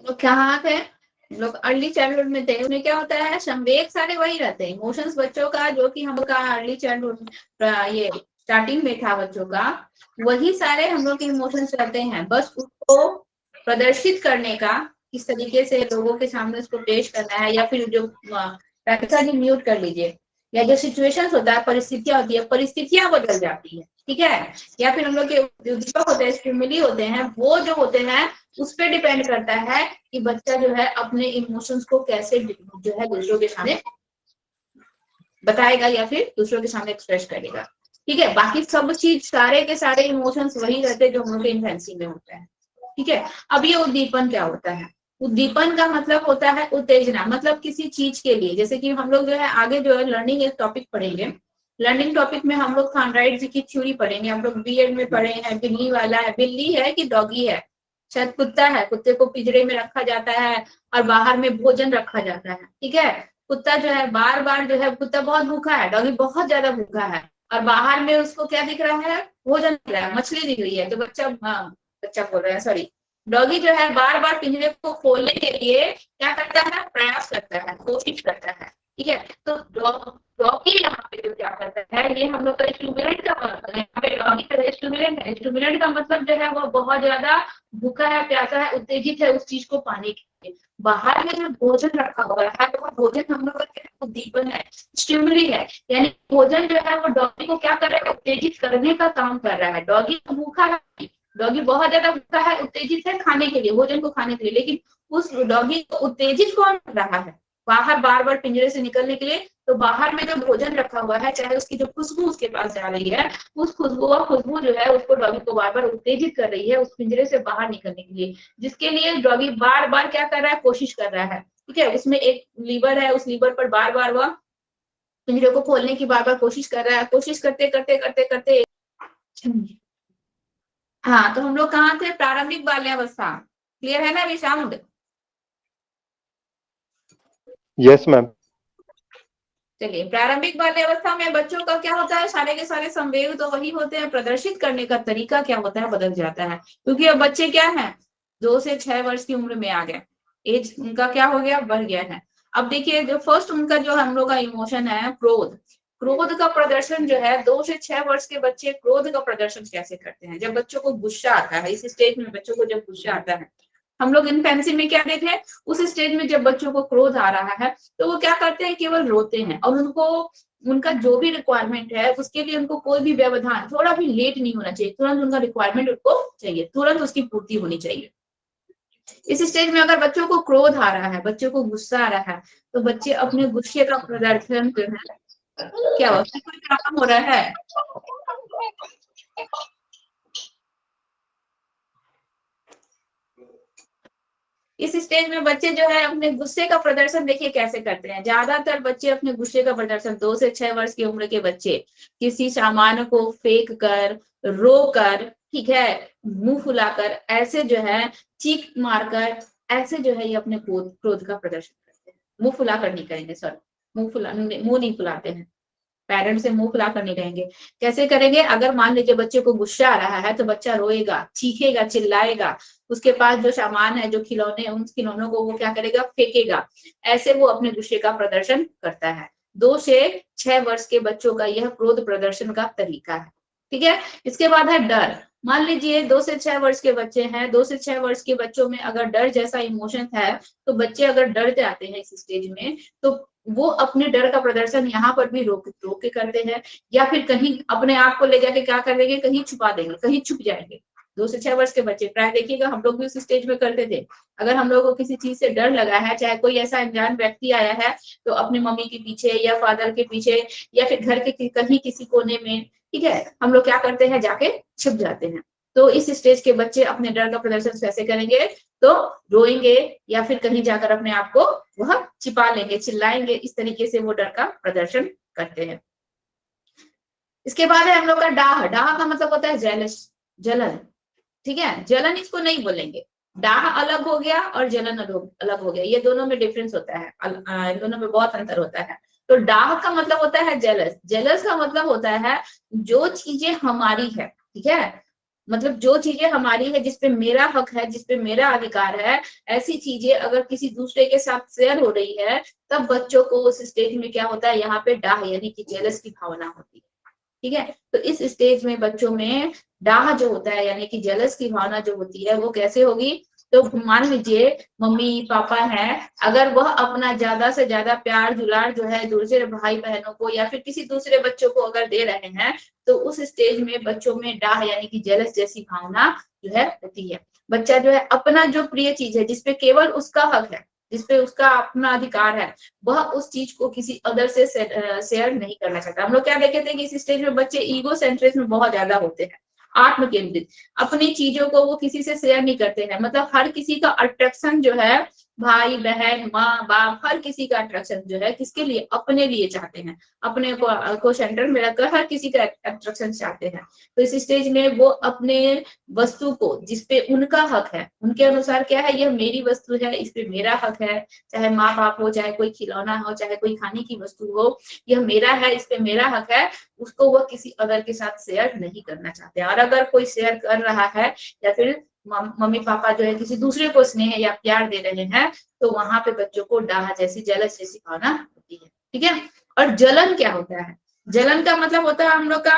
तो कहाँ थे लोग, अर्ली चाइल्डहुड में थे। उसमें क्या होता है, संवेग सारे वही रहते हैं, इमोशंस बच्चों का जो कि हम लोग का अर्ली चाइल्डहुड ये स्टार्टिंग में था बच्चों का, वही सारे हम लोग के इमोशंस रहते हैं। बस उसको प्रदर्शित करने का, किस तरीके से लोगों के सामने उसको पेश करना है, या फिर जो पैसा जी म्यूट कर लीजिए, या जो सिचुएशंस होता है, परिस्थितियां होती है, परिस्थितियां बदल जाती है, ठीक है। या फिर हम लोग के उद्दीपक होते हैं, स्टिमुली होते हैं, वो जो होते हैं उस पर डिपेंड करता है कि बच्चा जो है अपने इमोशंस को कैसे जो है दूसरों के सामने बताएगा या फिर दूसरों के सामने एक्सप्रेस करेगा, ठीक है। बाकी सब चीज, सारे के सारे इमोशंस वही रहते हैं जो हम लोग के इन्फेंसी में होता है, ठीक है। अब ये उद्दीपन क्या होता है, उद्दीपन का मतलब होता है उत्तेजना, मतलब किसी चीज के लिए, जैसे कि हम लोग जो है आगे जो है लर्निंग एक टॉपिक पढ़ेंगे, लर्निंग टॉपिक में हम लोग थॉर्नडाइट जी की थ्योरी पढ़ेंगे, हम लोग बीएड में पढ़े हैं। बिल्ली वाला है, बिल्ली है कि डॉगी है, शायद कुत्ता है, कुत्ते को पिंजरे में रखा जाता है और बाहर में भोजन रखा जाता है, ठीक है। कुत्ता जो है बार बार जो है, कुत्ता बहुत भूखा है, डॉगी बहुत ज्यादा भूखा है, और बाहर में उसको क्या दिख रहा है, भोजन दिख रहा है, मछली दिख रही है, तो बच्चा, बच्चा बोल रहा है, सॉरी, डॉगी जो है बार बार पिंजरे को खोलने के लिए क्या करता है, प्रयास करता है, कोशिश करता है, ठीक है। तो डॉगी यहाँ पे जो क्या करता है, ये हम लोग का स्टिमुलेंट का मतलब है, यहाँ पे डॉगी का स्टिमुलेंट है। स्टिमुलेंट का मतलब जो है वो बहुत ज्यादा भूखा है, प्यासा है, उत्तेजित है उस चीज को पाने के लिए। बाहर में जो भोजन रखा हुआ है, तो वो भोजन हम लोग का उद्दीपन है, स्टिमुली है, यानी भोजन जो है वो डॉगी को क्या कर रहा है, उत्तेजित करने का काम कर रहा है। डॉगी भूखा है, डॉगी बहुत ज्यादा भूखा है, उत्तेजित है खाने के लिए, भोजन को खाने के लिए, लेकिन उस डॉगी को उत्तेजित कौन कर रहा है, बाहर बार बार पिंजरे से निकलने के लिए। तो बाहर में जो भोजन रखा हुआ है, चाहे उसकी जो खुशबू उसके पास जा रही है, उस खुशबू जो है उसको डॉगी को बार बार उत्तेजित कर रही है उस पिंजरे से बाहर निकलने के लिए, जिसके लिए डॉगी बार बार क्या कर रहा है, कोशिश कर रहा है, ठीक है। उसमें एक लीवर है, उस लीवर पर बार बार वह पिंजरे को खोलने की बार बार कोशिश कर रहा है, कोशिश करते करते करते करते। हाँ, तो हम लोग कहाँ थे, प्रारंभिक बाल्यावस्था, क्लियर है ना अभी साउंड? Yes ma'am. चलिए, प्रारंभिक बाल्यावस्था में बच्चों का क्या होता है, सारे के सारे संवेग तो वही होते हैं, प्रदर्शित करने का तरीका क्या होता है, बदल जाता है, क्योंकि अब बच्चे क्या है, 2 से 6 वर्ष की उम्र में आ गए, एज उनका क्या हो गया, बढ़ गया है। अब देखिए, जो फर्स्ट उनका जो हम लोग का इमोशन है, क्रोध, क्रोध का प्रदर्शन जो है, 2 से 6 वर्ष के बच्चे क्रोध का प्रदर्शन कैसे करते हैं, जब बच्चों को गुस्सा आता है, इस स्टेज में बच्चों को जब गुस्सा आता है, हम लोग इन्फेंसी में क्या देखे, उस स्टेज में जब बच्चों को क्रोध आ रहा है, तो वो क्या करते हैं, केवल रोते हैं, और उनको उनका जो भी रिक्वायरमेंट है उसके लिए उनको कोई भी व्यवधान, थोड़ा भी लेट नहीं होना चाहिए, तुरंत उनका रिक्वायरमेंट उनको चाहिए, तुरंत उसकी पूर्ति होनी चाहिए। इस स्टेज में अगर बच्चों को क्रोध आ रहा है, बच्चों को गुस्सा आ रहा है, तो बच्चे अपने गुस्से का प्रदर्शन जो है, क्या हुआ, कोई काम हो रहा है, इस स्टेज में बच्चे जो है अपने गुस्से का प्रदर्शन देखिए कैसे करते हैं। ज्यादातर बच्चे अपने गुस्से का प्रदर्शन, 2 से 6 वर्ष की उम्र के बच्चे किसी सामान को फेंक कर, रो कर, ठीक है, मुंह फुलाकर, ऐसे जो है चीख मारकर, ऐसे जो है ये अपने क्रोध का प्रदर्शन करते हैं। मुंह फुलाकर नहीं करेंगे, सॉरी, मुंह नहीं फुलाते हैं, पेरेंट्स से मुंह फुलाकर नहीं रहेंगे। कैसे करेंगे, अगर मान लीजिए बच्चे को गुस्सा आ रहा है, तो बच्चा रोएगा, चीखेगा, चिल्लाएगा, उसके पास जो सामान है, जो खिलौने हैं, उन खिलौनों को वो क्या करेगा, फेंकेगा, ऐसे वो अपने गुस्से का प्रदर्शन करता है। 2 से 6 वर्ष के बच्चों का यह क्रोध प्रदर्शन का तरीका है, ठीक है। इसके बाद है डर। मान लीजिए 2 से 6 वर्ष के बच्चे हैं, 2 से 6 वर्ष के बच्चों में अगर डर जैसा इमोशन है, तो बच्चे अगर डर जाते हैं इस स्टेज में, तो वो अपने डर का प्रदर्शन यहाँ पर भी रोक रोक के करते हैं, या फिर कहीं अपने आप को ले जाके क्या कर देंगे, कहीं छुपा देंगे, कहीं छुप जाएंगे। 2 से 6 वर्ष के बच्चे, प्राय देखिएगा हम लोग भी उस स्टेज में करते थे। अगर हम लोग को किसी चीज से डर लगा है, चाहे कोई ऐसा अनजान व्यक्ति आया है, तो अपनी मम्मी के पीछे या फादर के पीछे या फिर घर के कहीं किसी कोने में, ठीक है, हम लोग क्या करते हैं, जाके छिप जाते हैं। तो इस स्टेज के बच्चे अपने डर का प्रदर्शन कैसे करेंगे, तो रोएंगे, या फिर कहीं जाकर अपने आप को वह छिपा लेंगे, चिल्लाएंगे, इस तरीके से वो डर का प्रदर्शन करते हैं। इसके बाद है हम लोग का डाह। डाह का मतलब होता है जेलस, जलन, ठीक है, जलन इसको नहीं बोलेंगे। डाह अलग हो गया और जलन अलग हो गया, ये दोनों में डिफरेंस होता है, इन दोनों में बहुत अंतर होता है। तो डाह का मतलब होता है जेलस, जेलस का मतलब होता है जो चीजें हमारी है, ठीक है, मतलब जो चीजें हमारी है, जिसपे मेरा हक है, जिसपे मेरा अधिकार है, ऐसी चीजें अगर किसी दूसरे के साथ शेयर हो रही है, तब बच्चों को उस स्टेज में क्या होता है, यहाँ पे डाह यानी कि जेलस की भावना होती है। ठीक है, तो इस स्टेज में बच्चों में डाह जो होता है यानी कि जेलस की भावना जो होती है वो कैसे होगी। तो मान लीजिए मम्मी पापा हैं, अगर वह अपना ज्यादा से ज्यादा प्यार दुलार जो है दूसरे भाई बहनों को या फिर किसी दूसरे बच्चों को अगर दे रहे हैं, तो उस स्टेज में बच्चों में डाह यानी कि जेलस जैसी भावना जो है होती है। बच्चा जो है अपना जो प्रिय चीज है, जिसपे केवल उसका हक है, जिसपे उसका अपना अधिकार है, वह उस चीज को किसी अदर से शेयर नहीं करना चाहता। हम लोग क्या देखे थे कि इस स्टेज में बच्चे ईगो सेंट्रिक में बहुत ज्यादा होते हैं, आत्म केंद्रित, अपनी चीजों को वो किसी से शेयर नहीं करते हैं। मतलब हर किसी का अट्रैक्शन जो है, भाई बहन माँ बाप, हर किसी का अट्रैक्शन जो है किसके लिए, अपने लिए चाहते हैं, अपने को सेंटर में रखकर हर किसी का अट्रैक्शन चाहते हैं। तो इस स्टेज में वो अपने वस्तु को, जिसपे उनका हक है, उनके अनुसार क्या है, यह मेरी वस्तु है, इस पे मेरा हक है, चाहे माँ बाप हो, चाहे कोई खिलौना हो, चाहे कोई खाने की वस्तु हो, यह मेरा है, इस पे मेरा हक है, उसको वह किसी अदर के साथ शेयर नहीं करना चाहते। और अगर कोई शेयर कर रहा है या फिर मम्मी पापा जो है किसी दूसरे को स्नेह या प्यार दे रहे हैं, तो वहां पे बच्चों को डाह जैसी जेलस जैसी भावना होती है। ठीक है, और जलन क्या होता है, जलन का मतलब होता है हम लोग का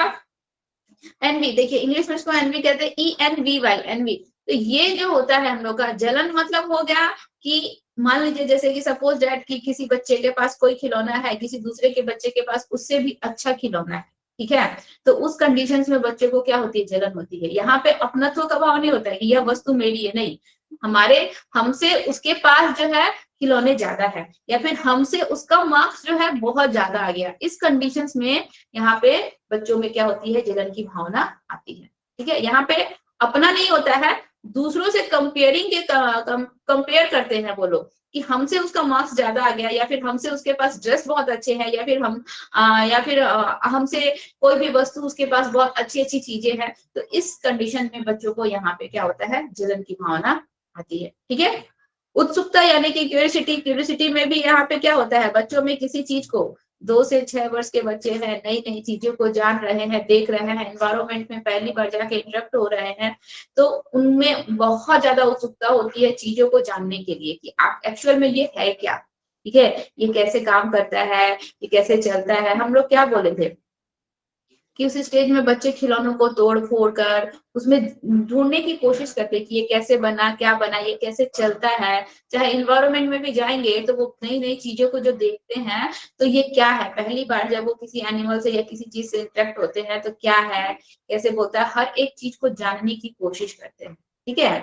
एनवी। देखिए इंग्लिश में इसको एनवी कहते हैं, ENVY, एनवी। तो ये जो होता है हम लोग का जलन, मतलब हो गया कि मान लीजिए जैसे कि सपोज दैट कि किसी बच्चे के पास कोई खिलौना है, किसी दूसरे के बच्चे के पास उससे भी अच्छा खिलौना है, ठीक है, तो उस कंडीशंस में बच्चे को क्या होती है, जलन होती है। यहाँ पे अपनत्व का भाव नहीं होता है कि यह वस्तु मेरी है, नहीं, हमारे हमसे उसके पास जो है खिलौने ज्यादा है, या फिर हमसे उसका मार्क्स जो है बहुत ज्यादा आ गया, इस कंडीशंस में यहाँ पे बच्चों में क्या होती है, जलन की भावना आती है। ठीक है, यहाँ पे अपना नहीं होता है, दूसरों से कंपेयरिंग के कंपेयर करते हैं वो लोग कि हमसे उसका मार्क्स ज्यादा आ गया, या फिर हमसे उसके पास ड्रेस बहुत अच्छे हैं, या फिर या फिर हमसे कोई भी वस्तु उसके पास बहुत अच्छी अच्छी चीजें हैं। तो इस कंडीशन में बच्चों को यहाँ पे क्या होता है, जलन की भावना आती है। ठीक है, उत्सुकता यानी कि क्यूरियोसिटी, क्यूरियोसिटी में भी यहाँ पे क्या होता है, बच्चों में किसी चीज को, 2 से 6 वर्ष के बच्चे हैं, नई नई चीजों को जान रहे हैं, देख रहे हैं, एनवायरमेंट में पहली बार जाके इंटरेक्ट हो रहे हैं, तो उनमें बहुत ज्यादा उत्सुकता होती है चीजों को जानने के लिए कि आप एक्चुअल में ये है क्या। ठीक है, ये कैसे काम करता है, ये कैसे चलता है। हम लोग क्या बोले थे कि उस स्टेज में बच्चे खिलौनों को तोड़ फोड़ कर उसमें ढूंढने की कोशिश करते हैं कि ये कैसे बना, क्या बना, ये कैसे चलता है। चाहे इन्वायरमेंट में भी जाएंगे तो वो नई नई चीजों को जो देखते हैं, तो ये क्या है, पहली बार जब वो किसी एनिमल से या किसी चीज से इंटरेक्ट होते हैं तो क्या है, कैसे बोलता है, हर एक चीज को जानने की कोशिश करते हैं। ठीक है,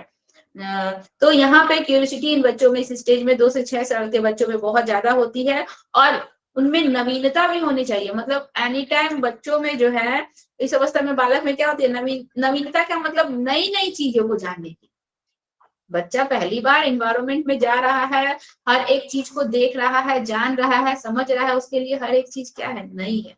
तो यहाँ पे क्यूरियोसिटी इन बच्चों में इस स्टेज में 2 से 6 साल के बच्चों में बहुत ज्यादा होती है, और उनमें नवीनता भी होनी चाहिए। मतलब एनी टाइम बच्चों में जो है, इस अवस्था में बालक में क्या होती है, नवीनता का मतलब नई नई चीजों को जानने की। बच्चा पहली बार इन्वायरमेंट में जा रहा है, हर एक चीज को देख रहा है, जान रहा है, समझ रहा है, उसके लिए हर एक चीज क्या है, नई है।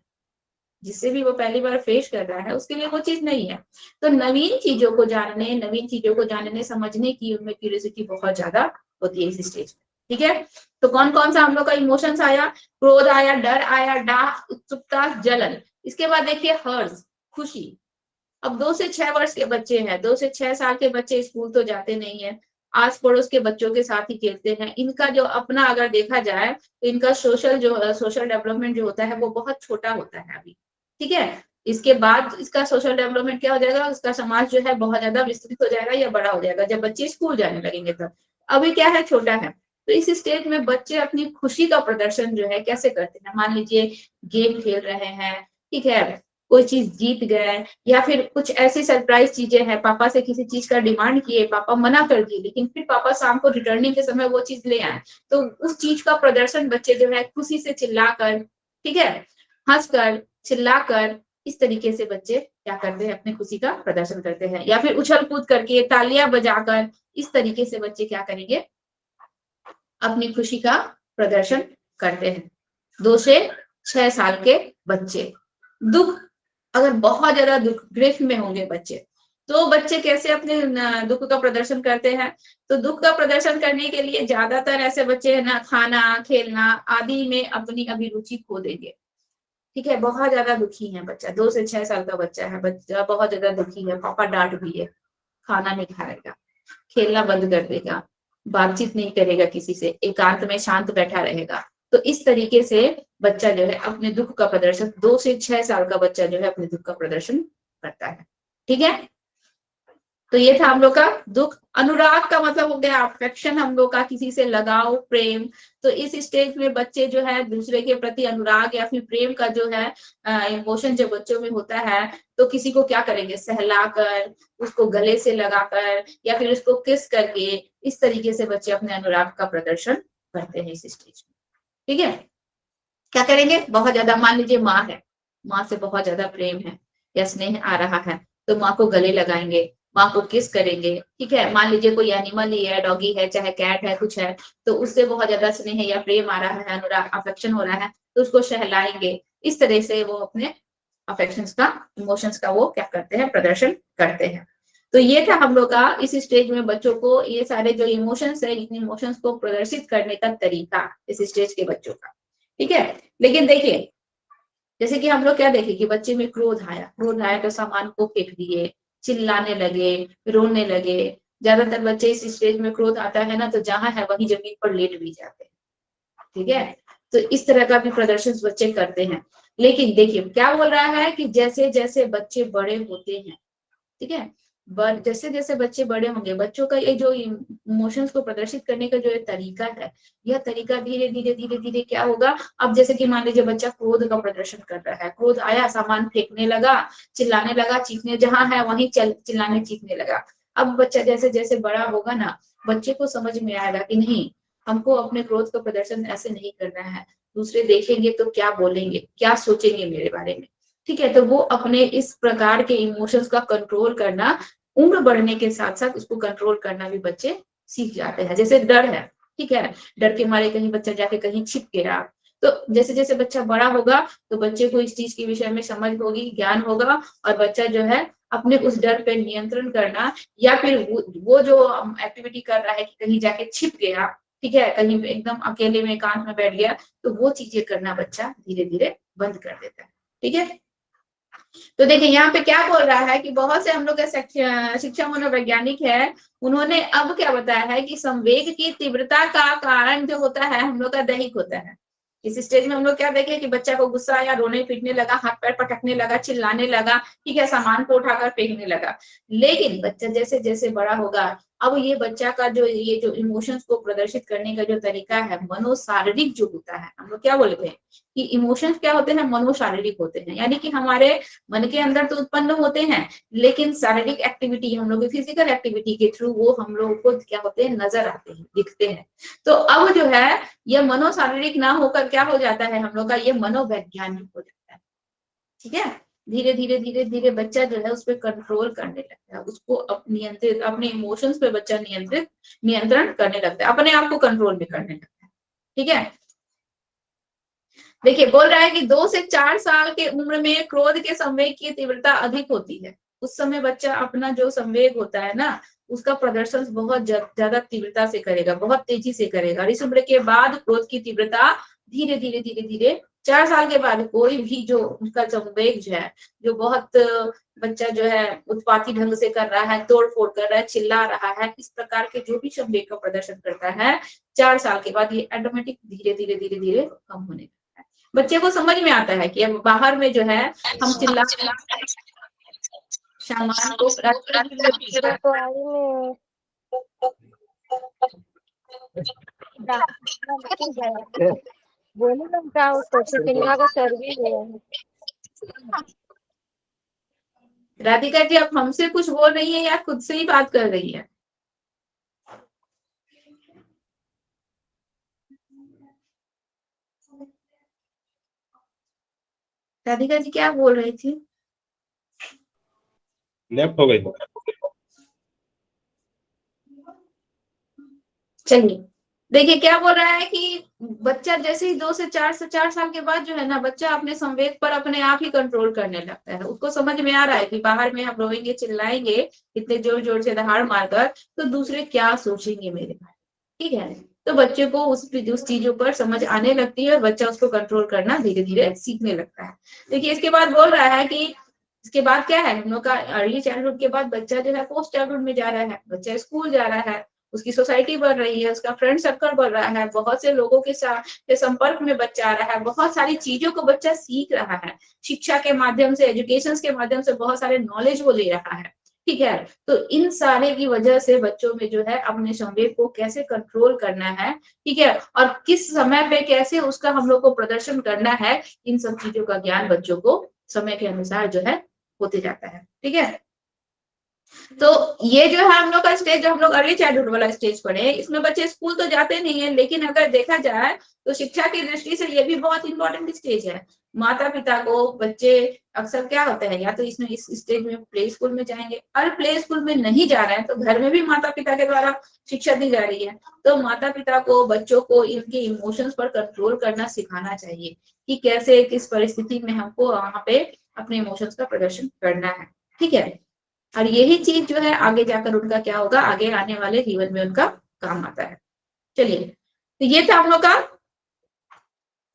जिससे भी वो पहली बार फेस कर रहा है उसके लिए वो चीज नहीं है। तो नवीन चीजों को जानने, नवीन चीजों को जानने समझने की उनमें क्यूरियोसिटी बहुत ज्यादा होती है इस स्टेज में। ठीक है, तो कौन कौन सा हम लोग का इमोशंस आया, क्रोध आया, डर आया, डाह, उत्सुकता, जलन। इसके बाद देखिए हर्ष, खुशी। अब 2 से 6 वर्ष के बच्चे हैं, 2 से 6 साल के बच्चे स्कूल तो जाते नहीं है, आस पड़ोस के बच्चों के साथ ही खेलते हैं। इनका जो अपना अगर देखा जाए तो इनका सोशल डेवलपमेंट जो होता है वो बहुत छोटा होता है अभी। ठीक है, इसके बाद इसका सोशल डेवलपमेंट क्या हो जाएगा, उसका समाज जो है बहुत ज्यादा विस्तृत हो जाएगा या बड़ा हो जाएगा जब बच्चे स्कूल जाने लगेंगे तब। अभी क्या है, छोटा है। तो इस स्टेज में बच्चे अपनी खुशी का प्रदर्शन जो है कैसे करते हैं, मान लीजिए गेम खेल रहे हैं, ठीक है, कोई चीज जीत गए, या फिर कुछ ऐसी सरप्राइज चीजें हैं, पापा से किसी चीज का डिमांड किए, पापा मना कर दिए, लेकिन फिर पापा शाम को रिटर्निंग के समय वो चीज ले आए, तो उस चीज का प्रदर्शन बच्चे जो है खुशी से चिल्लाकर, ठीक है, हंसकर, चिल्लाकर, इस तरीके से बच्चे क्या करते हैं, अपनी खुशी का प्रदर्शन करते हैं। या फिर उछल कूद करके, तालियां बजाकर, इस तरीके से बच्चे क्या करेंगे, अपनी खुशी का प्रदर्शन करते हैं। 2 से 6 साल के बच्चे, दुख, अगर बहुत ज्यादा दुख ग्रिफ में होंगे बच्चे, तो बच्चे कैसे अपने दुख का प्रदर्शन करते हैं। तो दुख का प्रदर्शन करने के लिए ज्यादातर ऐसे बच्चे है ना, खाना, खेलना आदि में अपनी अभिरुचि खो देंगे। ठीक है, बहुत ज्यादा दुखी है बच्चा, 2 से 6 साल का बच्चा है, बच्चा बहुत ज्यादा दुखी है, पापा डांट भी है, खाना नहीं खाएगा, खेलना बंद कर देगा, बातचीत नहीं करेगा किसी से, एकांत में शांत बैठा रहेगा। तो इस तरीके से बच्चा जो है अपने दुख का प्रदर्शन, 2 से 6 साल का बच्चा जो है अपने दुख का प्रदर्शन करता है। ठीक है, तो ये था हम लोग का दुख। अनुराग का मतलब हो गया अफेक्शन, हम लोग का किसी से लगाव, प्रेम। तो इस स्टेज में बच्चे जो है दूसरे के प्रति अनुराग या फिर प्रेम का जो है इमोशन जो बच्चों में होता है, तो किसी को क्या करेंगे, सहलाकर, उसको गले से लगाकर या फिर उसको किस करके, इस तरीके से बच्चे अपने अनुराग का प्रदर्शन करते हैं इस स्टेज में। ठीक है, क्या करेंगे, बहुत ज्यादा, मान लीजिए माँ है, माँ से बहुत ज्यादा प्रेम है या स्नेह आ रहा है, तो माँ को गले लगाएंगे, माँ को किस करेंगे। ठीक है, मान लीजिए कोई एनिमल ही है, डॉगी है, चाहे कैट है, कुछ है, तो उससे बहुत ज्यादा स्नेह या प्रेम आ रहा है, अनुराग अफेक्शन हो रहा है, तो उसको सहलाएंगे। इस तरह से वो अपने अफेक्शंस का, इमोशंस का वो क्या करते हैं, प्रदर्शन करते हैं। तो ये था हम लोग का इस स्टेज में बच्चों को ये सारे जो इमोशंस है, इन इमोशंस को प्रदर्शित करने का तरीका इस स्टेज के बच्चों का। ठीक है, लेकिन देखिए, जैसे कि हम लोग क्या देखे कि बच्चे में क्रोध आया तो सामान को फेंक दिए, चिल्लाने लगे, रोने लगे। ज्यादातर बच्चे इस स्टेज में क्रोध आता है ना, तो जहां है वहीं जमीन पर लेट भी जाते हैं। ठीक है, तो इस तरह का भी प्रदर्शन बच्चे करते हैं। लेकिन देखिए क्या बोल रहा है कि जैसे जैसे बच्चे बड़े होते हैं, ठीक है, जैसे जैसे बच्चे बड़े होंगे, बच्चों का ये जो इमोशंस को प्रदर्शित करने का जो ये तरीका है, यह तरीका धीरे धीरे धीरे धीरे क्या होगा। अब जैसे कि मान लीजिए बच्चा क्रोध का प्रदर्शन कर रहा है, क्रोध आया, सामान फेंकने लगा, चिल्लाने लगा, चीखने, जहां है वहीं चिल्लाने चीखने लगा। अब बच्चा जैसे जैसे बड़ा होगा ना, बच्चे को समझ में आएगा कि नहीं, हमको अपने क्रोध का प्रदर्शन ऐसे नहीं करना है, दूसरे देखेंगे तो क्या बोलेंगे, क्या सोचेंगे मेरे बारे में। ठीक है, तो वो अपने इस प्रकार के इमोशंस का कंट्रोल करना, उम्र बढ़ने के साथ साथ उसको कंट्रोल करना भी बच्चे सीख जाते हैं। जैसे डर है, ठीक है, डर के मारे कहीं बच्चा जाके कहीं छिप गया, तो जैसे जैसे बच्चा बड़ा होगा तो बच्चे को इस चीज के विषय में समझ होगी, ज्ञान होगा, और बच्चा जो है अपने उस डर पे नियंत्रण करना, या फिर वो जो एक्टिविटी कर रहा है कि कहीं जाके छिप गया, ठीक है, कहीं एकदम अकेले में एकांत में बैठ गया, तो वो चीजें करना बच्चा धीरे धीरे बंद कर देता है। ठीक है, तो देखिए यहाँ पे क्या बोल रहा है कि बहुत से हम लोग के शिक्षा मनोवैज्ञानिक है, उन्होंने अब क्या बताया है कि संवेग की तीव्रता का कारण जो होता है हम लोग का दैहिक होता है। इस स्टेज में हम लोग क्या देखे कि बच्चा को गुस्सा आया, रोने पीटने लगा, हाथ पैर पटकने लगा, चिल्लाने लगा, ठीक है, सामान को उठाकर फेंकने लगा। लेकिन बच्चा जैसे जैसे बड़ा होगा, अब ये बच्चा का जो ये जो इमोशंस को प्रदर्शित करने का जो तरीका है, मनोशारीरिक जो होता है, हम लोग क्या बोलते हैं कि इमोशंस क्या होते हैं, मनोशारीरिक होते हैं, यानी कि हमारे मन के अंदर तो उत्पन्न होते हैं, लेकिन शारीरिक एक्टिविटी, हम लोग फिजिकल एक्टिविटी के थ्रू वो हम लोग को क्या होते हैं, नजर आते हैं, दिखते हैं। तो अब जो है ये मनोशारीरिक ना होकर क्या हो जाता है हम लोग का, ये मनोवैज्ञानिक हो जाता है। ठीक है, धीरे धीरे धीरे धीरे बच्चा जो है उस पर कंट्रोल करने लगता है, उसको नियंत्रित, अपने इमोशंस पे बच्चा नियंत्रण करने लगता है, अपने आप को कंट्रोल भी करने लगता है। ठीक है, देखिए बोल रहा है कि 2 से 4 साल के उम्र में क्रोध के संवेग की तीव्रता अधिक होती है। उस समय बच्चा अपना जो संवेग होता है ना, उसका प्रदर्शन बहुत ज्यादा तीव्रता से करेगा, बहुत तेजी से करेगा। और इस उम्र के बाद क्रोध की तीव्रता धीरे धीरे धीरे धीरे, 4 साल के बाद कोई भी जो उसका संवेग जो है, जो बहुत बच्चा जो है उत्पाती ढंग से कर रहा है, तोड़ फोड़ कर रहा है, चिल्ला रहा है, इस प्रकार के जो भी संवेग का प्रदर्शन करता है, 4 साल के बाद ये ऑटोमेटिक धीरे धीरे धीरे धीरे कम होने लगता है। बच्चे को समझ में आता है कि अब बाहर में जो है हम चिल्ला सामान को तो आई में बोले ना क्या उसको चिकनिया का सर्विस है। राधिका जी आप हमसे कुछ बोल रही है या खुद से ही बात कर रही है? राधिका जी क्या बोल रही थी? लेफ्ट हो गई। चलिए, देखिए क्या बोल रहा है कि बच्चा जैसे ही 2 से 4 के बाद जो है ना, बच्चा अपने संवेग पर अपने आप ही कंट्रोल करने लगता है। उसको समझ में आ रहा है कि बाहर में हम रोएंगे, चिल्लाएंगे इतने जोर जोर से दहाड़ मारकर, तो दूसरे क्या सोचेंगे मेरे बारे में। ठीक है, तो बच्चे को उस चीजों पर समझ आने लगती है और बच्चा उसको कंट्रोल करना धीरे धीरे सीखने लगता है। देखिए इसके बाद बोल रहा है कि इसके बाद क्या है, हम लोग का अर्ली चाइल्डहुड के बाद बच्चा जो है पोस्ट चाइल्डहुड में जा रहा है, बच्चा स्कूल जा रहा है, उसकी सोसाइटी बढ़ रही है, उसका फ्रेंड सर्कल बढ़ रहा है, बहुत से लोगों के साथ के संपर्क में बच्चा आ रहा है, बहुत सारी चीजों को बच्चा सीख रहा है, शिक्षा के माध्यम से, एजुकेशन के माध्यम से बहुत सारे नॉलेज वो ले रहा है। ठीक है, तो इन सारे की वजह से बच्चों में जो है अपने संवेग को कैसे कंट्रोल करना है, ठीक है, और किस समय पे कैसे उसका हम लोग को प्रदर्शन करना है, इन सब चीजों का ज्ञान बच्चों को समय के अनुसार जो है होते जाता है। ठीक है, तो ये जो है हम लोग का स्टेज, जो हम लोग अर्ली चाइल्डहुड वाला स्टेज पढ़े, इसमें बच्चे स्कूल तो जाते नहीं है, लेकिन अगर देखा जाए तो शिक्षा की दृष्टि से ये भी बहुत इंपॉर्टेंट स्टेज है। माता पिता को बच्चे अक्सर क्या होता है, या तो इसमें इस स्टेज में प्ले स्कूल में जाएंगे, और प्ले स्कूल में नहीं जा रहे हैं तो घर में भी माता पिता के द्वारा शिक्षा दी जा रही है। तो माता पिता को बच्चों को इनके इमोशंस पर कंट्रोल करना सिखाना चाहिए कि कैसे किस परिस्थिति में हमको वहां पे अपने इमोशंस का प्रदर्शन करना है। ठीक है, और यही चीज जो है आगे जाकर उनका क्या होगा, आगे आने वाले जीवन में उनका काम आता है। चलिए, तो ये था हम लोग का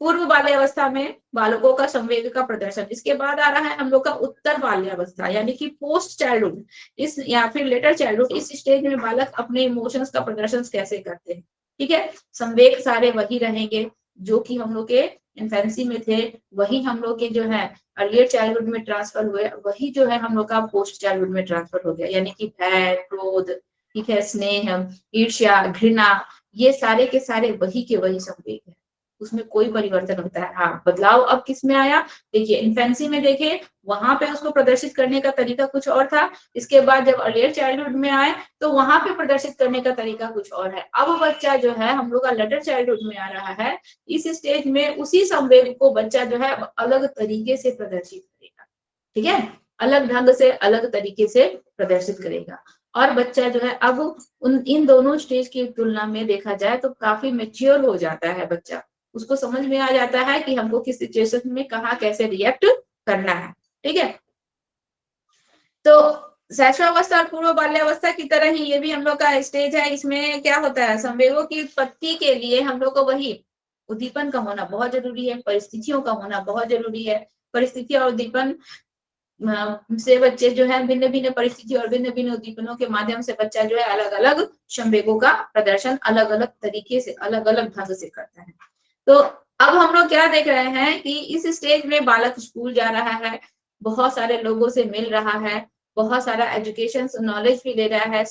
पूर्व बाल्यावस्था में बालकों का संवेग का प्रदर्शन। इसके बाद आ रहा है हम लोग का उत्तर बाल्यावस्था, यानी कि पोस्ट चाइल्डहुड, इस या फिर लेटर चाइल्डहुड। इस स्टेज में बालक अपने इमोशंस का प्रदर्शन कैसे करते हैं। ठीक है, संवेग सारे वही रहेंगे जो कि हम लोग के इन्फेंसी में थे, वही हम लोग के जो है अर्लियर चाइल्डहुड में ट्रांसफर हुए, वही जो है हम लोग का पोस्ट चाइल्डहुड में ट्रांसफर हो गया, यानी कि भय, क्रोध, ठीक है, स्नेह, ईर्ष्या, घृणा, ये सारे के सारे वही के वही संवेग है, उसमें कोई परिवर्तन होता है। हाँ, बदलाव अब किस में आया, देखिए इन्फेंसी में देखे, वहां पे उसको प्रदर्शित करने का तरीका कुछ और था। इसके बाद जब अर्लियर चाइल्डहुड में आए तो वहां पे प्रदर्शित करने का तरीका कुछ और है। अब बच्चा जो है हम लोग का लेटर चाइल्डहुड में आ रहा है, इस स्टेज में उसी संवेग को बच्चा जो है अलग तरीके से प्रदर्शित करेगा। ठीक है, अलग ढंग से, अलग तरीके से प्रदर्शित करेगा। और बच्चा जो है अब इन दोनों स्टेज की तुलना में देखा जाए तो काफी मेच्योर हो जाता है बच्चा, उसको समझ में आ जाता है कि हमको किस सिचुएशन में कहाँ कैसे रिएक्ट करना है। ठीक है, तो शैशवावस्था और पूर्व बाल्यावस्था की तरह ही ये भी हम लोग का स्टेज है। इसमें क्या होता है, संवेगों की उत्पत्ति के लिए हम लोग को वही उद्दीपन का होना बहुत जरूरी है, परिस्थितियों का होना बहुत जरूरी है। परिस्थिति और उद्दीपन से बच्चे जो है भिन्न भिन्न परिस्थिति और भिन्न भिन्न उद्दीपनों के माध्यम से बच्चा जो है अलग अलग संवेगों का प्रदर्शन अलग अलग तरीके से, अलग अलग ढंग से करता है। तो अब हम लोग क्या देख रहे हैं कि इस स्टेज में बालक स्कूल जा रहा है, बहुत सारे लोगों से मिल रहा है, बहुत सारा एजुकेशन नॉलेज भी ले रहा है,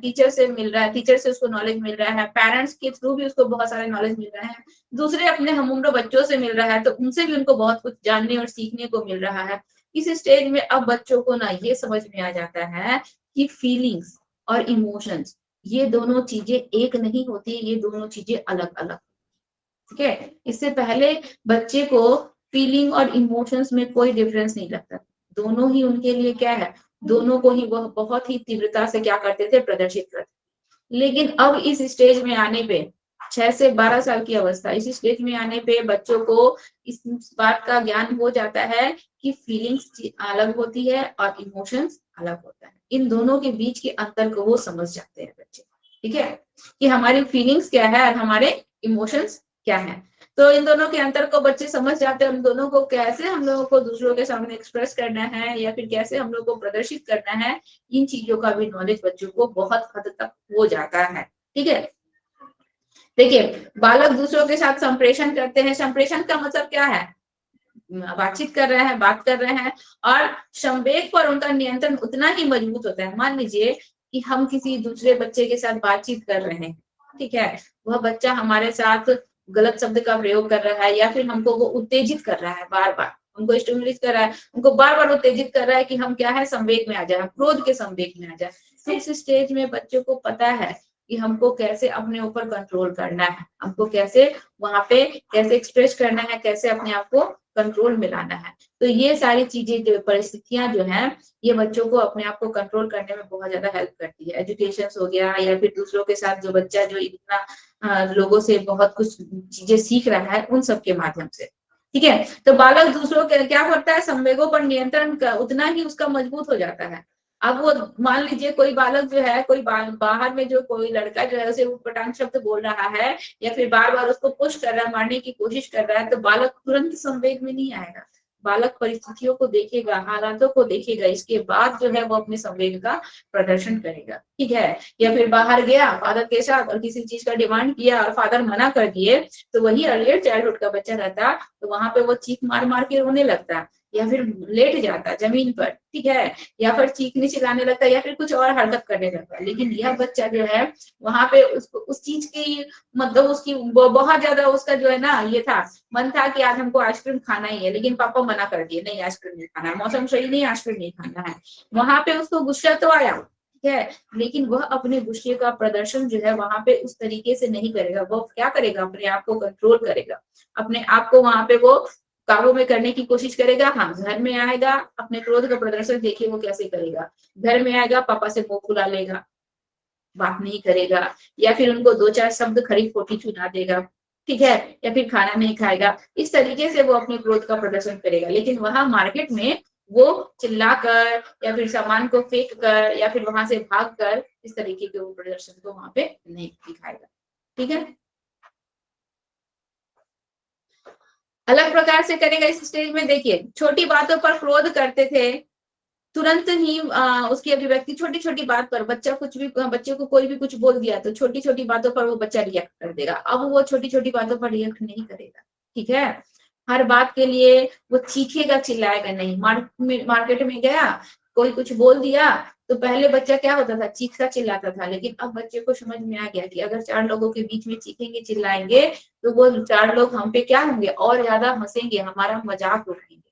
टीचर से मिल रहा है, टीचर से उसको नॉलेज मिल रहा है, पेरेंट्स के थ्रू भी उसको बहुत सारे नॉलेज मिल रहा है, दूसरे अपने हमउम्र बच्चों से मिल रहा है तो उनसे भी उनको बहुत कुछ जानने और सीखने को मिल रहा है। इस स्टेज में अब बच्चों को ना ये समझ में आ जाता है कि फीलिंग्स और इमोशंस ये दोनों चीजें एक नहीं होती, ये दोनों चीजें अलग अलग। ठीक है, इससे पहले बच्चे को फीलिंग और इमोशंस में कोई डिफरेंस नहीं लगता, दोनों ही उनके लिए क्या है, दोनों को ही वह बहुत ही तीव्रता से क्या करते थे, प्रदर्शित करते। लेकिन अब इस स्टेज में आने पे 6 से 12 साल की अवस्था, इस स्टेज में आने पे बच्चों को इस बात का ज्ञान हो जाता है कि फीलिंग्स अलग होती है और इमोशंस अलग होता है, इन दोनों के बीच के अंतर को वो समझ जाते हैं बच्चे। ठीक है, कि हमारी फीलिंग्स क्या है और हमारे इमोशंस क्या है, तो इन दोनों के अंतर को बच्चे समझ जाते हैं। उन दोनों को कैसे हम लोगों को दूसरों के सामने एक्सप्रेस करना है या फिर कैसे हम लोग को प्रदर्शित करना है, इन चीजों का भी नॉलेज बच्चों को बहुत हद तक हो जाता है। ठीक है, देखिए बालक दूसरों के साथ संप्रेषण करते हैं, संप्रेषण का मतलब क्या है, बातचीत कर रहे हैं, बात कर रहे हैं, और संवेग पर उनका नियंत्रण उतना ही मजबूत होता है। मान लीजिए कि हम किसी दूसरे बच्चे के साथ बातचीत कर रहे हैं, ठीक है, वह बच्चा हमारे साथ गलत शब्द का प्रयोग कर रहा है या फिर हमको वो उत्तेजित कर रहा है, बार बार उनको स्टिमुलेट कर रहा है, उनको बार बार उत्तेजित कर रहा है कि हम क्या है, संवेग में आ जाए, हम क्रोध के संवेग में आ जाए। तो इस स्टेज में बच्चों को पता है कि हमको कैसे अपने ऊपर कंट्रोल करना है, हमको कैसे वहां पे कैसे एक्सप्रेस करना है, कैसे अपने आप को कंट्रोल में लाना है। तो ये सारी चीजें जो परिस्थितियां जो हैं, ये बच्चों को अपने आप को कंट्रोल करने में बहुत ज्यादा हेल्प करती है। एजुकेशन हो गया या फिर दूसरों के साथ जो बच्चा जो इतना लोगों से बहुत कुछ चीजें सीख रहा है, उन सब के माध्यम से। ठीक है, तो बालक दूसरों के क्या करता है, संवेगों पर नियंत्रण उतना ही उसका मजबूत हो जाता है। अब वो मान लीजिए कोई बालक जो है, कोई बाहर में जो कोई लड़का जो है उसे उटपटांग शब्द बोल रहा है या फिर बार बार उसको पुश कर रहा है, मारने की कोशिश कर रहा है, तो बालक तुरंत संवेग में नहीं आएगा। बालक परिस्थितियों को देखेगा, हालातों को देखेगा, इसके बाद जो है वो अपने संवेग का प्रदर्शन करेगा। ठीक है। या फिर बाहर गया फादर के साथ और किसी चीज का डिमांड किया और फादर मना कर दिए, तो वही अर्लियर चाइल्डहुड का बच्चा रहता, तो वहां पे वो चीख मार मार के रोने लगता या फिर लेट जाता जमीन पर। ठीक है। या फिर चीखने चिल्लाने लगता है या फिर कुछ और हरकत करने लगता है। लेकिन यह बच्चा जो है वहां पे उसको उस चीज की मतलब उसकी बहुत ज्यादा उसका जो है ना ये था, मन था कि आज हमको आइसक्रीम खाना ही है, लेकिन पापा मना कर दिए, नहीं आइसक्रीम नहीं खाना है, मौसम सही नहीं, आइसक्रीम नहीं खाना है। वहां पे उसको गुस्सा तो आया, ठीक है, लेकिन वह अपने गुस्से का प्रदर्शन जो है वहां पे उस तरीके से नहीं करेगा। वो क्या करेगा, अपने आप को कंट्रोल करेगा, अपने आप को वहां पे वो काबू में करने की कोशिश करेगा। हाँ, घर में आएगा, अपने क्रोध का प्रदर्शन देखिए वो कैसे करेगा। घर में आएगा, पापा से मुंह फुला लेगा, बात नहीं करेगा, या फिर उनको दो चार शब्द खरी खोटी सुना देगा। ठीक है। या फिर खाना नहीं खाएगा। इस तरीके से वो अपने क्रोध का प्रदर्शन करेगा। लेकिन वहां मार्केट में वो चिल्लाकर या फिर सामान को फेंक कर या फिर वहां से भाग कर इस तरीके के वो प्रदर्शन को वहां पे नहीं दिखाएगा। ठीक है। अलग प्रकार से करेगा इस स्टेज में। देखिए, छोटी बातों पर क्रोध करते थे, तुरंत ही उसकी अभिव्यक्ति छोटी छोटी बात पर, बच्चा कुछ भी, बच्चे को कोई भी कुछ बोल दिया तो छोटी छोटी बातों पर वो बच्चा रिएक्ट कर देगा। अब वो छोटी छोटी बातों पर रिएक्ट नहीं करेगा। ठीक है। हर बात के लिए वो चीखेगा चिल्लाएगा नहीं। मार्केट में गया, कोई कुछ बोल दिया, तो पहले बच्चा क्या होता था, चीखता चिल्लाता था। लेकिन अब बच्चे को समझ में आ गया कि अगर चार लोगों के बीच में चीखेंगे चिल्लाएंगे तो वो चार लोग हम पे क्या होंगे, और ज्यादा हंसेंगे, हमारा मजाक उड़ाएंगे।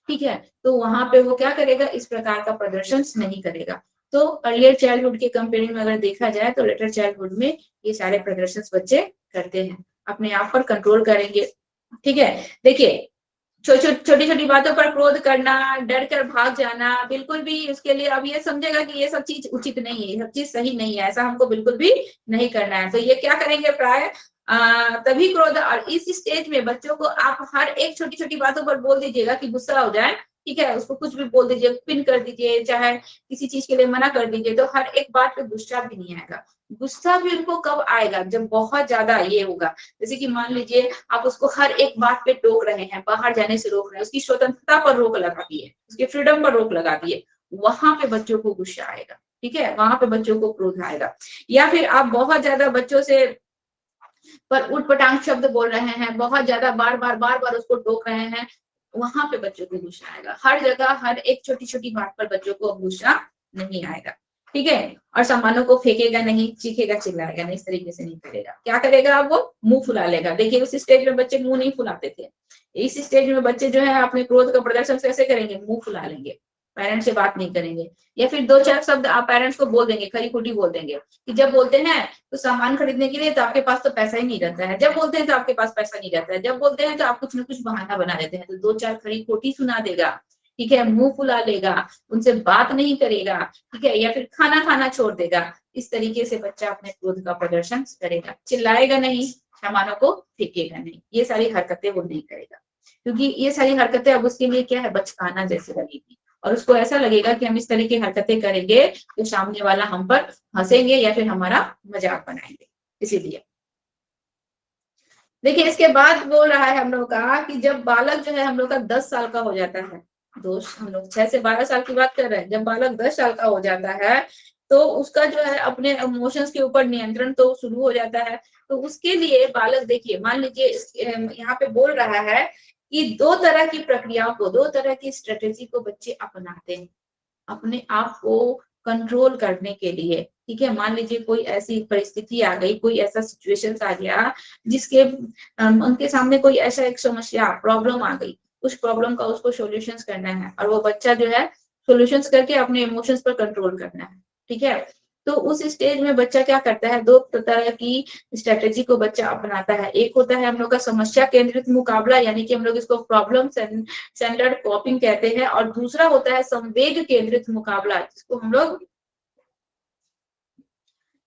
ठीक है। तो वहां पे वो क्या करेगा, इस प्रकार का प्रदर्शन नहीं करेगा। तो अर्लियर चाइल्डहुड के कंपेयरिंग में अगर देखा जाए तो लेटर चाइल्डहुड में ये सारे प्रदर्शन बच्चे करते हैं, अपने आप पर कंट्रोल करेंगे। ठीक है। देखिए, छोटी छोटी बातों पर क्रोध करना, डर कर भाग जाना, बिल्कुल भी उसके लिए अब ये समझेगा कि ये सब चीज उचित नहीं है, ये सब चीज सही नहीं है, ऐसा हमको बिल्कुल भी नहीं करना है। तो ये क्या करेंगे, प्राय तभी क्रोध। और इस स्टेज में बच्चों को आप हर एक छोटी छोटी बातों पर बोल दीजिएगा कि गुस्सा हो जाए। ठीक है। उसको कुछ भी बोल दीजिए, पिन कर दीजिए, चाहे किसी चीज के लिए मना कर दीजिए, तो हर एक बात पे गुस्सा भी नहीं आएगा। गुस्सा भी उनको कब आएगा, जब बहुत ज्यादा ये होगा। जैसे कि मान लीजिए आप उसको हर एक बात पे टोक रहे हैं, बाहर जाने से रोक रहे हैं, उसकी स्वतंत्रता पर रोक लगा दिए, उसके फ्रीडम पर रोक लगा दिए, वहां पे बच्चों को गुस्सा आएगा। ठीक है। वहां पे बच्चों को क्रोध आएगा। या फिर आप बहुत ज्यादा बच्चों से पर उटपटांग शब्द बोल रहे हैं, बहुत ज्यादा बार बार उसको टोक रहे हैं, वहां पे बच्चों को गुस्सा आएगा। हर जगह हर एक छोटी छोटी बात पर बच्चों को गुस्सा नहीं आएगा। ठीक है। और सामानों को फेंकेगा नहीं, चीखेगा चिल्लाएगा नहीं, इस तरीके से नहीं करेगा। क्या करेगा, अब वो मुंह फुला लेगा। देखिए, उस स्टेज में बच्चे मुंह नहीं फुलाते थे, इस स्टेज में बच्चे जो है अपने क्रोध का प्रदर्शन कैसे करेंगे, मुंह फुला लेंगे, पेरेंट्स से बात नहीं करेंगे। या फिर दो चार शब्द आप पेरेंट्स को बोल देंगे, खरी खोटी बोल देंगे कि जब बोलते हैं तो सामान खरीदने के लिए तो आपके पास तो पैसा ही नहीं रहता है, जब बोलते हैं तो आपके पास पैसा नहीं रहता है, जब बोलते हैं तो आप कुछ ना कुछ बहाना बना देते हैं। तो दो चार खरी खोटी सुना देगा। ठीक है। मुंह फुला लेगा, उनसे बात नहीं करेगा। ठीक है। या फिर खाना खाना छोड़ देगा। इस तरीके से बच्चा अपने क्रोध का प्रदर्शन करेगा। चिल्लाएगा नहीं, सामानों को फेंकेगा नहीं, ये सारी हरकतें वो नहीं करेगा। क्योंकि ये सारी हरकतें अब उसके लिए क्या है, बचकाना जैसे लगेगी, और उसको ऐसा लगेगा कि हम इस तरह की हरकतें करेंगे तो सामने वाला हम पर हंसेंगे या फिर हमारा मजाक बनाएंगे, इसीलिए। देखिए, इसके बाद बोल रहा है हम लोग का कि जब बालक जो है हम लोग का 10 साल का हो जाता है, दोस्त हम लोग 6 से 12 साल की बात कर रहे हैं, जब बालक 10 साल का हो जाता है तो उसका जो है अपने इमोशंस के ऊपर नियंत्रण तो शुरू हो जाता है। तो उसके लिए बालक, देखिए मान लीजिए यहाँ पे बोल रहा है कि दो तरह की प्रक्रियाओं को, दो तरह की स्ट्रेटेजी को बच्चे अपनाते हैं अपने आप को कंट्रोल करने के लिए। ठीक है। मान लीजिए कोई ऐसी परिस्थिति आ गई, कोई ऐसा सिचुएशन आ गया जिसके उनके सामने कोई ऐसा एक समस्या प्रॉब्लम आ गई, उस प्रॉब्लम का उसको सॉल्यूशंस करना है और वो बच्चा जो है सॉल्यूशंस करके अपने इमोशंस पर कंट्रोल करना है। ठीक है। तो उस स्टेज में बच्चा क्या करता है, दो तरह की स्ट्रेटेजी को बच्चा अपनाता है। एक होता है हम लोग का समस्या केंद्रित मुकाबला, यानी कि हम लोग इसको प्रॉब्लम सेंटर्ड कॉपिंग कहते हैं, और दूसरा होता है संवेग केंद्रित मुकाबला, जिसको हम लोग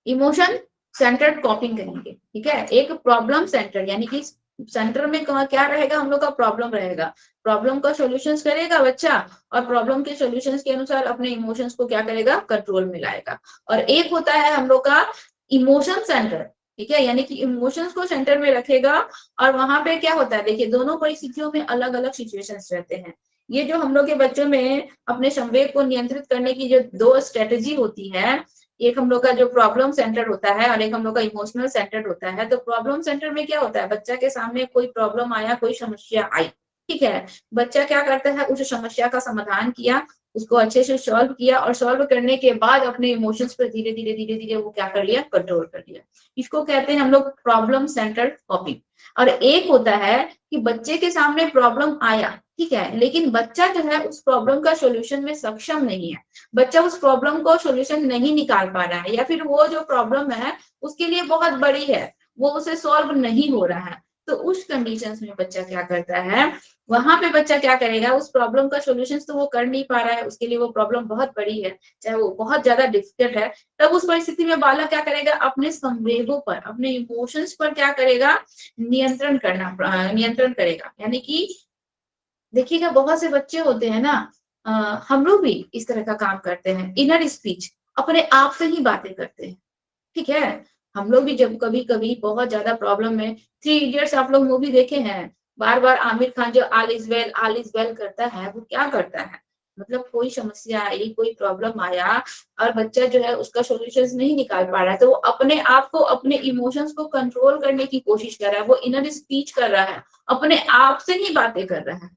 इमोशन सेंटर्ड कॉपिंग कहेंगे। ठीक है। एक प्रॉब्लम सेंटर यानी कि सेंटर में क्या रहेगा, हम लोग का प्रॉब्लम रहेगा। प्रॉब्लम का सॉल्यूशंस करेगा बच्चा, और प्रॉब्लम के सॉल्यूशंस के अनुसार अपने इमोशंस को क्या करेगा, कंट्रोल में लाएगा। और एक होता है हम लोग का इमोशन सेंटर, ठीक है, यानी कि इमोशंस को सेंटर में रखेगा। और वहां पे क्या होता है, देखिए दोनों परिस्थितियों में अलग अलग सिचुएशंस रहते हैं। ये जो हम लोग के बच्चों में अपने संवेग को नियंत्रित करने की जो दो स्ट्रेटेजी होती है, एक हम लोग का जो प्रॉब्लम सेंटर होता है और एक हम लोग का इमोशनल सेंटर होता है। तो प्रॉब्लम सेंटर में क्या होता है, बच्चा के सामने कोई प्रॉब्लम आया, कोई समस्या आई, ठीक है, बच्चा क्या करता है, उस समस्या का समाधान किया, उसको अच्छे से सॉल्व किया, और सॉल्व करने के बाद अपने इमोशंस पर धीरे धीरे धीरे धीरे वो क्या कर लिया, कंट्रोल कर लिया। इसको कहते हैं हम लोग प्रॉब्लम सेंटर्ड कॉपिंग। और एक होता है कि बच्चे के सामने प्रॉब्लम आया, ठीक है, लेकिन बच्चा जो है उस प्रॉब्लम का सोल्यूशन में सक्षम नहीं है, बच्चा उस प्रॉब्लम को सोल्यूशन नहीं निकाल पा रहा है, या फिर वो जो प्रॉब्लम है उसके लिए बहुत बड़ी है, वो उसे सॉल्व नहीं हो रहा है। तो उस कंडीशंस में बच्चा क्या करता है, वहां पे बच्चा क्या करेगा, उस प्रॉब्लम का सोल्यूशन तो वो कर नहीं पा रहा है, उसके लिए वो प्रॉब्लम बहुत बड़ी है, चाहे वो बहुत ज्यादा डिफिकल्ट है। तब उस परिस्थिति में बालक क्या करेगा, अपने संवेगों पर, अपने इमोशंस पर क्या करेगा, नियंत्रण करेगा। यानी कि देखिएगा बहुत से बच्चे होते हैं ना, हम लोग भी इस तरह का काम करते हैं, इनर स्पीच, अपने आप से ही बातें करते हैं, ठीक है। हम लोग भी जब कभी कभी बहुत ज्यादा प्रॉब्लम में, 3 इडियट्स आप लोग मूवी देखे हैं, बार बार आमिर खान जो ऑल इज वेल करता है, वो क्या करता है, मतलब कोई समस्या आई, कोई प्रॉब्लम आया, और बच्चा जो है उसका सॉल्यूशन नहीं निकाल पा रहा है, तो वो अपने आप को, अपने इमोशंस को कंट्रोल करने की कोशिश कर रहा है, वो इनर स्पीच कर रहा है, अपने आप से ही बातें कर रहा है।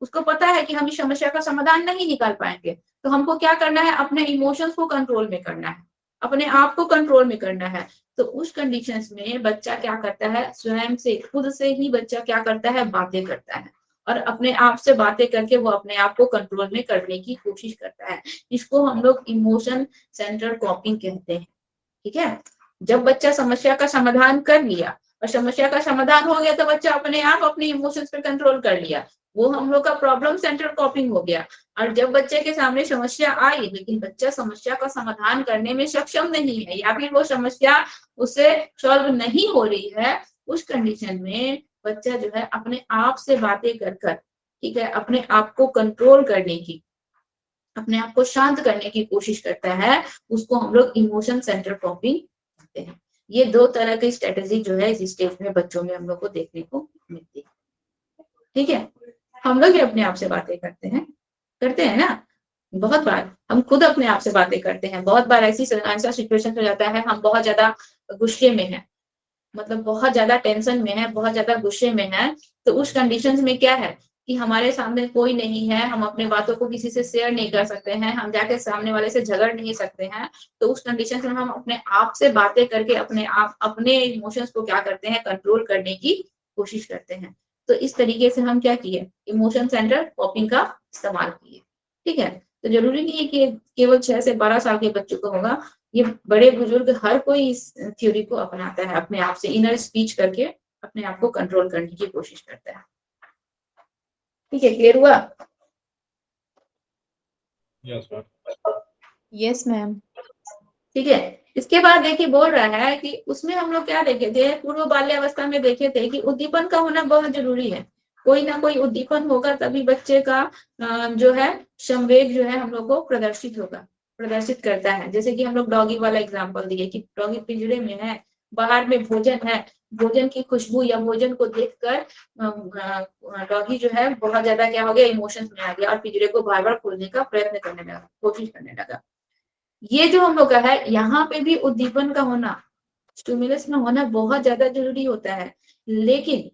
उसको पता है कि हम इस समस्या का समाधान नहीं निकाल पाएंगे, तो हमको क्या करना है, अपने इमोशंस को कंट्रोल में करना है, अपने आप को कंट्रोल में करना है। तो उस कंडीशंस में बच्चा क्या करता है, स्वयं से, खुद से ही बच्चा क्या करता है, बातें करता है, और अपने आप से बातें करके वो अपने आप को कंट्रोल में करने की कोशिश करता है। इसको हम लोग इमोशन सेंटर कॉपिंग कहते हैं, ठीक है। जब बच्चा समस्या का समाधान कर लिया, और समस्या का समाधान हो गया, तो बच्चा अपने आप अपने इमोशंस पे कंट्रोल कर लिया, वो हम लोग का प्रॉब्लम सेंटर कॉपिंग हो गया। और जब बच्चे के सामने समस्या आई, लेकिन बच्चा समस्या का समाधान करने में सक्षम नहीं है, या फिर वो समस्या उससे सॉल्व नहीं हो रही है, उस कंडीशन में बच्चा जो है अपने आप से बातें कर कर, ठीक है, अपने आप को कंट्रोल करने की, अपने आप को शांत करने की कोशिश करता है, उसको हम लोग इमोशन सेंटर कॉपिंग कहते हैं। ये दो तरह की स्ट्रेटेजी जो है इस स्टेज में बच्चों में हम लोग को देखने को मिलती है, ठीक है। हम लोग भी अपने आप से बातें करते हैं ना, बहुत बार हम खुद अपने आप से बातें करते हैं, बहुत बार ऐसा सिचुएशन हो जाता है, हम बहुत ज्यादा गुस्से में हैं, मतलब बहुत ज्यादा टेंशन में है, बहुत ज्यादा गुस्से में है, तो उस कंडीशंस में क्या है कि हमारे सामने कोई नहीं है, हम अपने बातों को किसी से शेयर नहीं कर सकते हैं, हम जाके सामने वाले से झगड़ नहीं सकते हैं। तो उस कंडीशन में हम अपने आप से बातें करके अपने इमोशंस को क्या करते हैं, कंट्रोल करने की कोशिश करते हैं। तो इस तरीके से हम क्या किए, इमोशन सेंटर कॉपिंग का इस्तेमाल किए, ठीक है। तो जरूरी नहीं है कि केवल 6 से 12 साल के बच्चों को होगा, ये बड़े बुजुर्ग हर कोई इस थ्योरी को अपनाता है, अपने आप से इनर स्पीच करके अपने आप को कंट्रोल करने की कोशिश करता है, ठीक है, क्लियर हुआ। Yes ma'am. ठीक है, इसके बाद देखिए बोल रहा है कि उसमें हम लोग क्या देखे थे, पूर्व बाल्यावस्था में देखे थे कि उद्दीपन का होना बहुत जरूरी है, कोई ना कोई उद्दीपन होगा तभी बच्चे का जो है संवेग जो है हम लोग को प्रदर्शित करता है। जैसे कि हम लोग डॉगी वाला एग्जांपल दिए कि डॉगी पिंजरे में है, बाहर में भोजन है, भोजन की खुशबू या भोजन को देखकर डॉगी जो है बहुत ज्यादा क्या हो गया, इमोशंस में आ गया, और पिंजरे को बार बार खोलने का प्रयत्न करने लगा, कोशिश करने लगा। ये जो हम लोग का है, यहाँ पे भी उद्दीपन का होना, स्टिमुलस में होना बहुत ज्यादा जरूरी होता है। लेकिन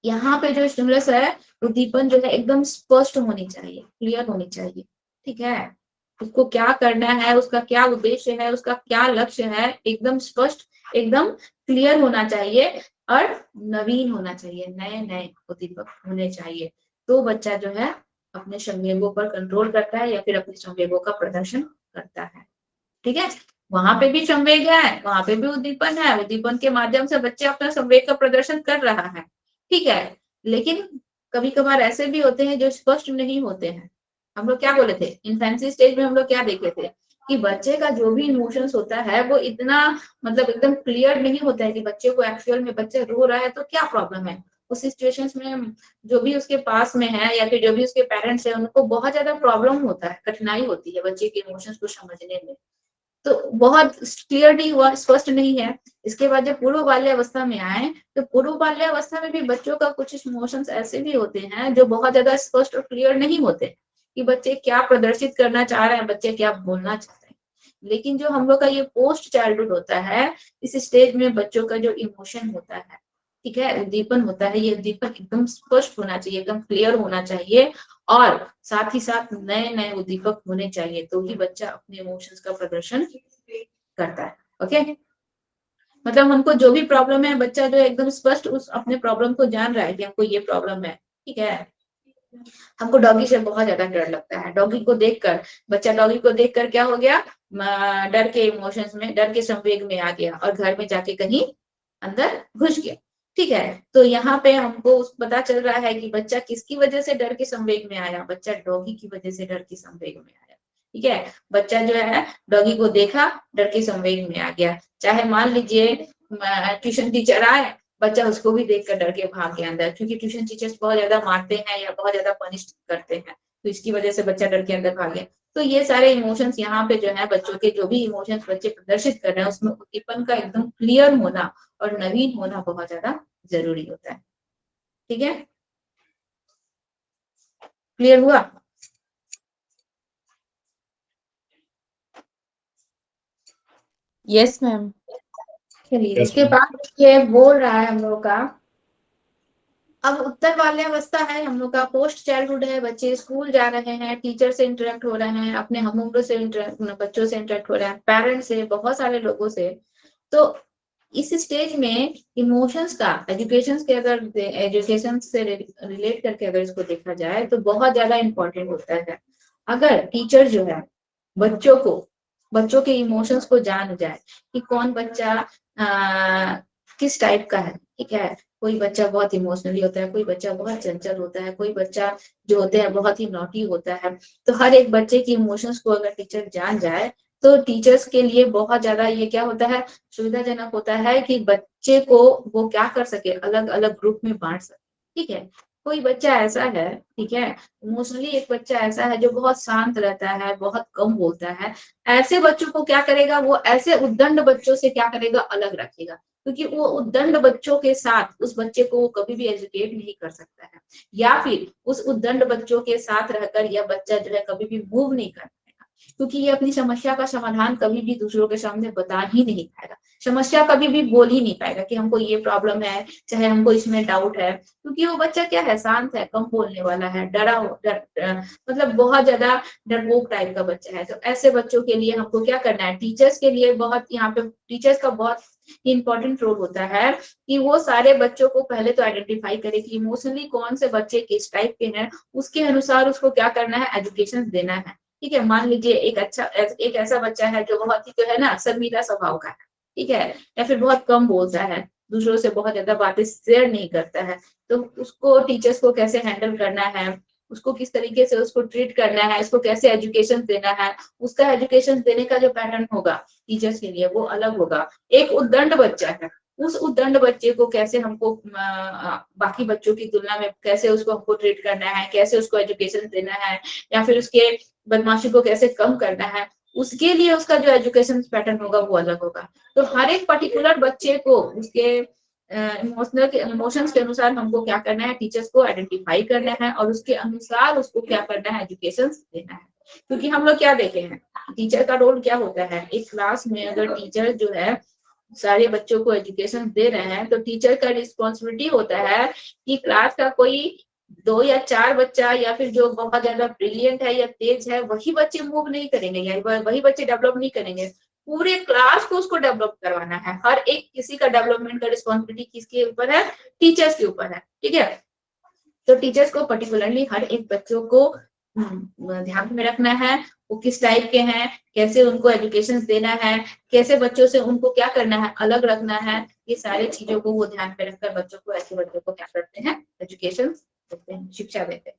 यहाँ पे जो स्टिमुलस है, उद्दीपन जो है एकदम स्पष्ट होनी चाहिए, क्लियर होनी चाहिए, ठीक है। उसको क्या करना है, उसका क्या उद्देश्य है, उसका क्या लक्ष्य है, एकदम स्पष्ट, एकदम क्लियर होना चाहिए, और नवीन होना चाहिए, नए नए उद्दीपक होने चाहिए। तो बच्चा जो है अपने संवेगों पर कंट्रोल करता है, या फिर अपने संवेगों का प्रदर्शन करता है, ठीक है। वहां पे भी संवेग है, वहां पे भी उद्दीपन है, उद्दीपन के माध्यम से बच्चे अपना संवेग का प्रदर्शन कर रहा है, ठीक है। लेकिन कभी कभार ऐसे भी होते हैं जो स्पष्ट नहीं होते हैं। हम लोग क्या बोले थे, इन्फेंसी स्टेज में हम लोग क्या देखे थे कि बच्चे का जो भी इमोशंस होता है वो इतना मतलब एकदम क्लियर नहीं होता है कि बच्चे को एक्चुअल में बच्चा रो रहा है तो क्या प्रॉब्लम है। उस सिचुएशंस में जो भी उसके पास में है या फिर जो भी उसके पेरेंट्स है उनको बहुत ज्यादा प्रॉब्लम होता है, कठिनाई होती है बच्चे के इमोशंस को समझने में। तो बहुत क्लियर नहीं हुआ, स्पष्ट नहीं है। इसके बाद जब पूर्व बाल्यावस्था में आए तो पूर्व बाल्यावस्था में भी बच्चों का कुछ इमोशंस ऐसे भी होते हैं जो बहुत ज्यादा स्पष्ट और क्लियर नहीं होते कि बच्चे क्या प्रदर्शित करना चाह रहे हैं, बच्चे क्या बोलना चाहते हैं। लेकिन जो हम लोग का ये पोस्ट चाइल्डहुड होता है, इस स्टेज में बच्चों का जो इमोशन होता है, ठीक है, उद्दीपन होता है, ये उद्दीपन एकदम स्पष्ट होना चाहिए, एकदम क्लियर होना चाहिए और साथ ही साथ नए नए उद्दीपक होने चाहिए, तो ही बच्चा अपने इमोशंस का प्रदर्शन करता है। ओके, मतलब हमको जो भी प्रॉब्लम है, बच्चा जो एकदम स्पष्ट उस अपने प्रॉब्लम को जान रहा है कि हमको ये प्रॉब्लम है, ठीक है। हमको डॉगी से बहुत ज्यादा डर लगता है, डॉगी को देखकर, बच्चा डॉगी को देखकर क्या हो गया, डर के इमोशंस में, डर के संवेग में आ गया और घर में जाके कहीं अंदर घुस गया, ठीक है। तो यहाँ पे हमको पता चल रहा है कि बच्चा किसकी वजह से डर के संवेग में आया, बच्चा डॉगी की वजह से डर के संवेग में आया, ठीक है। बच्चा जो है डॉगी को देखा, डर के संवेग में आ गया। चाहे मान लीजिए ट्यूशन टीचर आए, बच्चा उसको भी देखकर डर के भाग गया अंदर, क्योंकि ट्यूशन टीचर्स बहुत ज्यादा मारते हैं या बहुत ज्यादा पनिश करते हैं, तो इसकी वजह से बच्चा डर के अंदर भाग गया। तो ये सारे इमोशंस यहाँ पे जो है, बच्चों के जो भी इमोशंस बच्चे प्रदर्शित कर रहे हैं उसमें उद्दीपन का एकदम क्लियर होना और नवीन होना बहुत ज्यादा जरूरी होता है, ठीक है। क्लियर हुआ? Yes ma'am. चलिए, Yes, इसके ma'am. बाद ये बोल रहा है हम लोग का, अब उत्तर बाल्यावस्था है हम लोग का, पोस्ट चाइल्डहुड है, बच्चे स्कूल जा रहे हैं, टीचर से इंटरेक्ट हो रहे हैं, अपने हम उम्र से बच्चों से इंटरेक्ट हो रहे हैं, पेरेंट्स से, बहुत सारे लोगों से। तो इस स्टेज में इमोशंस का एजुकेशन के, अगर एजुकेशन से रिलेट करके अगर इसको देखा जाए तो बहुत ज्यादा इंपॉर्टेंट होता है। अगर टीचर जो है बच्चों को, बच्चों के इमोशंस को जान जाए कि कौन बच्चा किस टाइप का है, ठीक है। कोई बच्चा बहुत इमोशनली होता है, कोई बच्चा बहुत चंचल होता है, कोई बच्चा जो होते हैं बहुत ही नॉटी होता है। तो हर एक बच्चे की इमोशंस को अगर टीचर जान जाए तो टीचर्स के लिए बहुत ज्यादा ये क्या होता है, सुविधाजनक होता है कि बच्चे को वो क्या कर सके, अलग अलग ग्रुप में बांट सके, ठीक है। कोई बच्चा ऐसा है, ठीक है, इमोशनली एक बच्चा ऐसा है जो बहुत शांत रहता है, बहुत कम बोलता है, ऐसे बच्चों को क्या करेगा, वो ऐसे उद्दंड बच्चों से क्या करेगा, अलग रखेगा, क्योंकि वो उद्दंड बच्चों के साथ उस बच्चे को वो कभी भी एजुकेट नहीं कर सकता है, या फिर उस उद्दंड बच्चों के साथ रहकर यह बच्चा जो है कभी भी मूव नहीं कर पाएगा, क्योंकि ये अपनी समस्या का समाधान कभी भी दूसरों के सामने बता ही नहीं पाएगा, समस्या कभी भी बोल ही नहीं पाएगा कि हमको ये प्रॉब्लम है, चाहे हमको इसमें डाउट है, क्योंकि वो बच्चा क्या है, शांत है, कम बोलने वाला है, मतलब बहुत ज्यादा डरपोक टाइप का बच्चा है। तो ऐसे बच्चों के लिए हमको क्या करना है, टीचर्स के लिए बहुत, यहाँ पे टीचर्स का बहुत इंपॉर्टेंट रोल होता है कि वो सारे बच्चों को पहले तो आइडेंटिफाई करे कि इमोशनली कौन से बच्चे किस टाइप के हैं, उसके अनुसार उसको क्या करना है, एजुकेशन देना है, ठीक है। मान लीजिए एक ऐसा बच्चा है जो बहुत ही जो है ना शर्मीला स्वभाव का है, ठीक है, या फिर बहुत कम बोलता है, दूसरों से बहुत ज्यादा बातें शेयर नहीं करता है, तो उसको टीचर्स को कैसे हैंडल करना है, उसको किस तरीके से उसको ट्रीट करना है, उसको कैसे एजुकेशन देना है, उसका एजुकेशन देने का जो पैटर्न होगा टीचर्स के लिए वो अलग होगा। एक उद्दंड बच्चा है, उस उद्दंड बच्चे को कैसे हमको बाकी बच्चों की तुलना में कैसे उसको हमको ट्रीट करना है, कैसे उसको एजुकेशन देना है, या फिर उसके बदमाशी को कैसे कम करना है, उसके लिए उसका जो एजुकेशन पैटर्न होगा वो अलग होगा। तो हर एक पर्टिकुलर बच्चे को उसके इमोशंस के अनुसार हमको क्या करना है, टीचर्स को आइडेंटिफाई करना है और उसके अनुसार उसको क्या करना है, एजुकेशन देना है। क्योंकि हम लोग क्या देखे हैं, टीचर का रोल क्या होता है, एक क्लास में अगर टीचर जो है सारे बच्चों को एजुकेशन दे रहे हैं तो टीचर का रिस्पॉन्सिबिलिटी होता है कि क्लास का कोई 2 या 4 बच्चा या फिर जो बहुत ज्यादा ब्रिलियंट है या तेज है वही बच्चे मूव नहीं करेंगे या वही बच्चे डेवलप नहीं करेंगे, पूरे क्लास को उसको डेवलप करवाना है। हर एक किसी का डेवलपमेंट का रिस्पॉन्सिबिलिटी किसके ऊपर है, टीचर्स के ऊपर है, ठीक है। तो टीचर्स को पर्टिकुलरली हर एक बच्चों को ध्यान में रखना है, वो किस टाइप के हैं, कैसे उनको एजुकेशन देना है, कैसे बच्चों से उनको क्या करना है, अलग रखना है, ये सारी चीजों को वो ध्यान में रखकर बच्चों को, ऐसे बच्चों को क्या करते हैं, एजुकेशन देते हैं, शिक्षा देते हैं।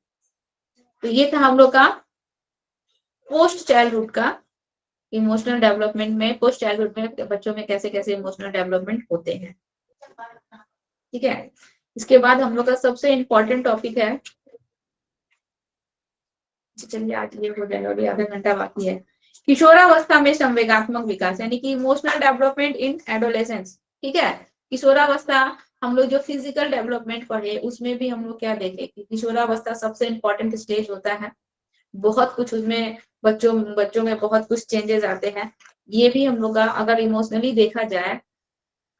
तो ये था हम लोग का पोस्ट चाइल्डहुड का इमोशनल डेवलपमेंट में पोस्ट चाइल्डहुड में बच्चों में कैसे कैसे इमोशनल डेवलपमेंट होते हैं। ठीक है, इसके बाद हम लोग का सबसे इम्पोर्टेंट टॉपिक है, चलिए आज ये हो जाएगा, अभी आधा घंटा बाकी है, किशोरावस्था में संवेगात्मक विकास यानी कि इमोशनल डेवलपमेंट इन एडोलेसेंस। ठीक है, किशोरावस्था हम लोग जो फिजिकल डेवलपमेंट पढ़े उसमें भी हम लोग क्या देखे कि किशोरावस्था सबसे इम्पोर्टेंट स्टेज होता है, बहुत कुछ उसमें बच्चों बच्चों में बहुत कुछ चेंजेस आते हैं। ये भी हम लोग का अगर इमोशनली देखा जाए,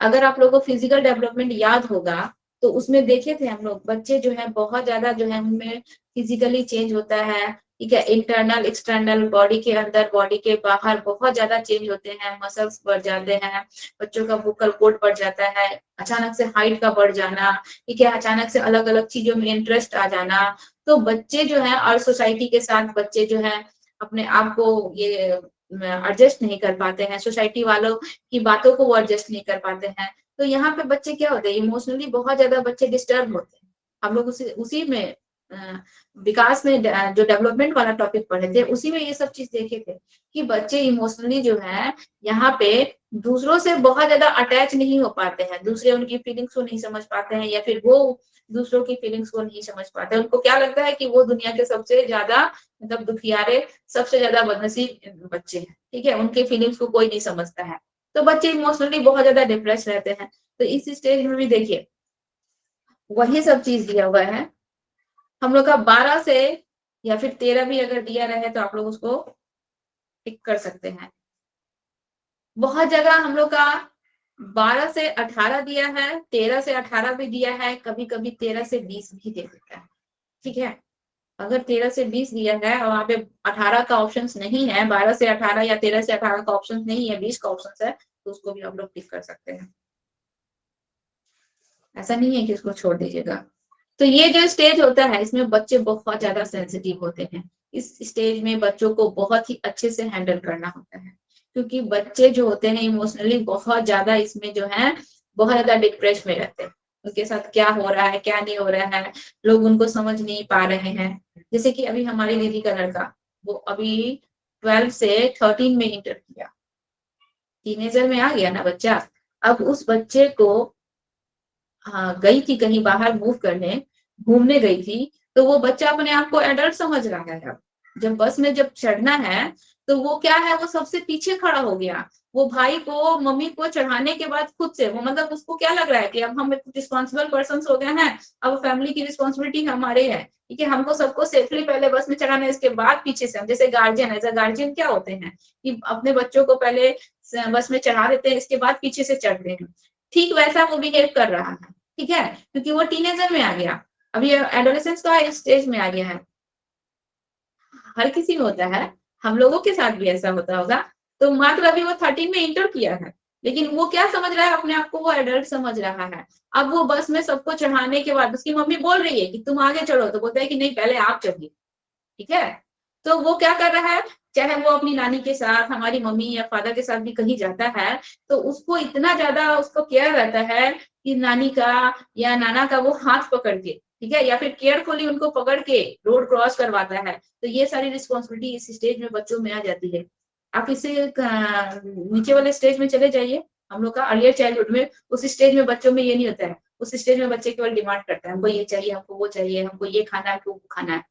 अगर आप लोगों को फिजिकल डेवलपमेंट याद होगा तो उसमें देखे थे हम लोग बच्चे जो है बहुत ज्यादा जो है उनमें फिजिकली चेंज होता है। ठीक है, इंटरनल एक्सटर्नल, बॉडी के अंदर बॉडी के बाहर बहुत ज्यादा चेंज होते हैं, मसल्स बढ़ जाते हैं, बच्चों का वोकल कोड बढ़ जाता है, अचानक से हाइट का बढ़ जाना, ठीक है, अचानक से अलग अलग चीजों में इंटरेस्ट आ जाना। तो बच्चे जो है और सोसाइटी के साथ बच्चे जो है अपने आप को ये एडजस्ट नहीं कर पाते हैं, सोसाइटी वालों की बातों को वो एडजस्ट नहीं कर पाते हैं। तो यहाँ पे बच्चे क्या होते हैं, इमोशनली बहुत ज्यादा बच्चे डिस्टर्ब होते हैं। हम लोग उसी उसी में विकास में जो डेवलपमेंट वाला टॉपिक पढ़े थे उसी में ये सब चीज देखे थे कि बच्चे इमोशनली जो है यहाँ पे दूसरों से बहुत ज्यादा अटैच नहीं हो पाते हैं, दूसरे उनकी फीलिंग्स को नहीं समझ पाते हैं, या फिर वो दूसरों की फीलिंग्स को नहीं समझ पाते। उनको क्या लगता है कि वो दुनिया के सबसे ज्यादा मतलब दुखियारे, सबसे ज्यादा बदनसीब बच्चे हैं। ठीक है, उनके फीलिंग्स को कोई नहीं समझता है, तो बच्चे इमोशनली बहुत ज्यादा डिप्रेस रहते हैं। तो इस स्टेज में भी देखिए वही सब चीज दिया हुआ है हम लोग का। 12 से या फिर 13 भी अगर दिया रहे तो आप लोग उसको टिक कर सकते हैं। बहुत जगह हम लोग का 12 से 18 दिया है, 13 से 18 भी दिया है, कभी कभी 13 से 20 भी दे देता है। ठीक है, अगर 13 से 20 दिया है और वहां पे 18 का ऑप्शन नहीं है, 12 से 18 या 13 से 18 का ऑप्शन नहीं है, 20 का ऑप्शन है, तो उसको भी आप लोग टिक कर सकते हैं। ऐसा नहीं है कि उसको छोड़ दीजिएगा। तो ये जो स्टेज होता है इसमें बच्चे बहुत ज्यादा सेंसिटिव होते हैं। इस स्टेज में बच्चों को बहुत ही अच्छे से हैंडल करना होता है, क्योंकि बच्चे जो होते हैं इमोशनली बहुत ज्यादा इसमें जो है बहुत ज्यादा डिप्रेस में रहते हैं। उनके साथ क्या हो रहा है क्या नहीं हो रहा है लोग उनको समझ नहीं पा रहे हैं। जैसे कि अभी हमारी दीदी का लड़का, वो अभी 12 से 13 में इंटर किया, टीनेजर में आ गया ना बच्चा। अब उस बच्चे को, हाँ गई थी कहीं बाहर मूव करने, घूमने गई थी, तो वो बच्चा अपने आप को एडल्ट समझ रहा है। अब जब बस में जब चढ़ना है तो वो क्या है, वो सबसे पीछे खड़ा हो गया। वो भाई को मम्मी को चढ़ाने के बाद खुद से वो मतलब उसको क्या लग रहा है कि अब हम रिस्पॉन्सिबल पर्सन हो गए हैं, अब फैमिली की रिस्पॉन्सिबिलिटी हमारे है। ठीक है, हमको सबको सेफली पहले बस में चढ़ाना है, इसके बाद पीछे से हम जैसे गार्जियन, एज अ गार्जियन क्या होते हैं कि अपने बच्चों को पहले बस में चढ़ा देते हैं, इसके बाद पीछे से चढ़ते हैं। ठीक वैसा वो बिहेव कर रहा है। ठीक है, क्योंकि वो टीनेजर में आ गया, अभी एडोलेसेंस का स्टेज में आ गया है। हर किसी में होता है, हम लोगों के साथ भी ऐसा होता होगा। तो मात्र अभी वो 13 में इंटर किया है, लेकिन वो क्या समझ रहा है अपने आप को, वो एडल्ट समझ रहा है। अब वो बस में सबको चढ़ाने के बाद उसकी मम्मी बोल रही है कि तुम आगे चढ़ो, तो बोलता है कि नहीं पहले आप चढ़िए। ठीक है, तो वो क्या कर रहा है, चाहे वो अपनी नानी के साथ, हमारी मम्मी या फादर के साथ भी कहीं जाता है, तो उसको इतना ज्यादा उसको केयर रहता है कि नानी का या नाना का वो हाथ पकड़ के, ठीक है, या फिर केयरफुली उनको पकड़ के रोड क्रॉस करवाता है। तो ये सारी रिस्पॉन्सिबिलिटी इस स्टेज में बच्चों में आ जाती है। आप इसे नीचे वाले स्टेज में चले जाइए, हम लोग का अर्लियर चाइल्डहुड में, उस स्टेज में बच्चों में ये नहीं होता है। उस स्टेज में बच्चे केवल डिमांड करता है, हमको ये चाहिए, हमको वो चाहिए, हमको ये खाना है, हमको वो खाना है।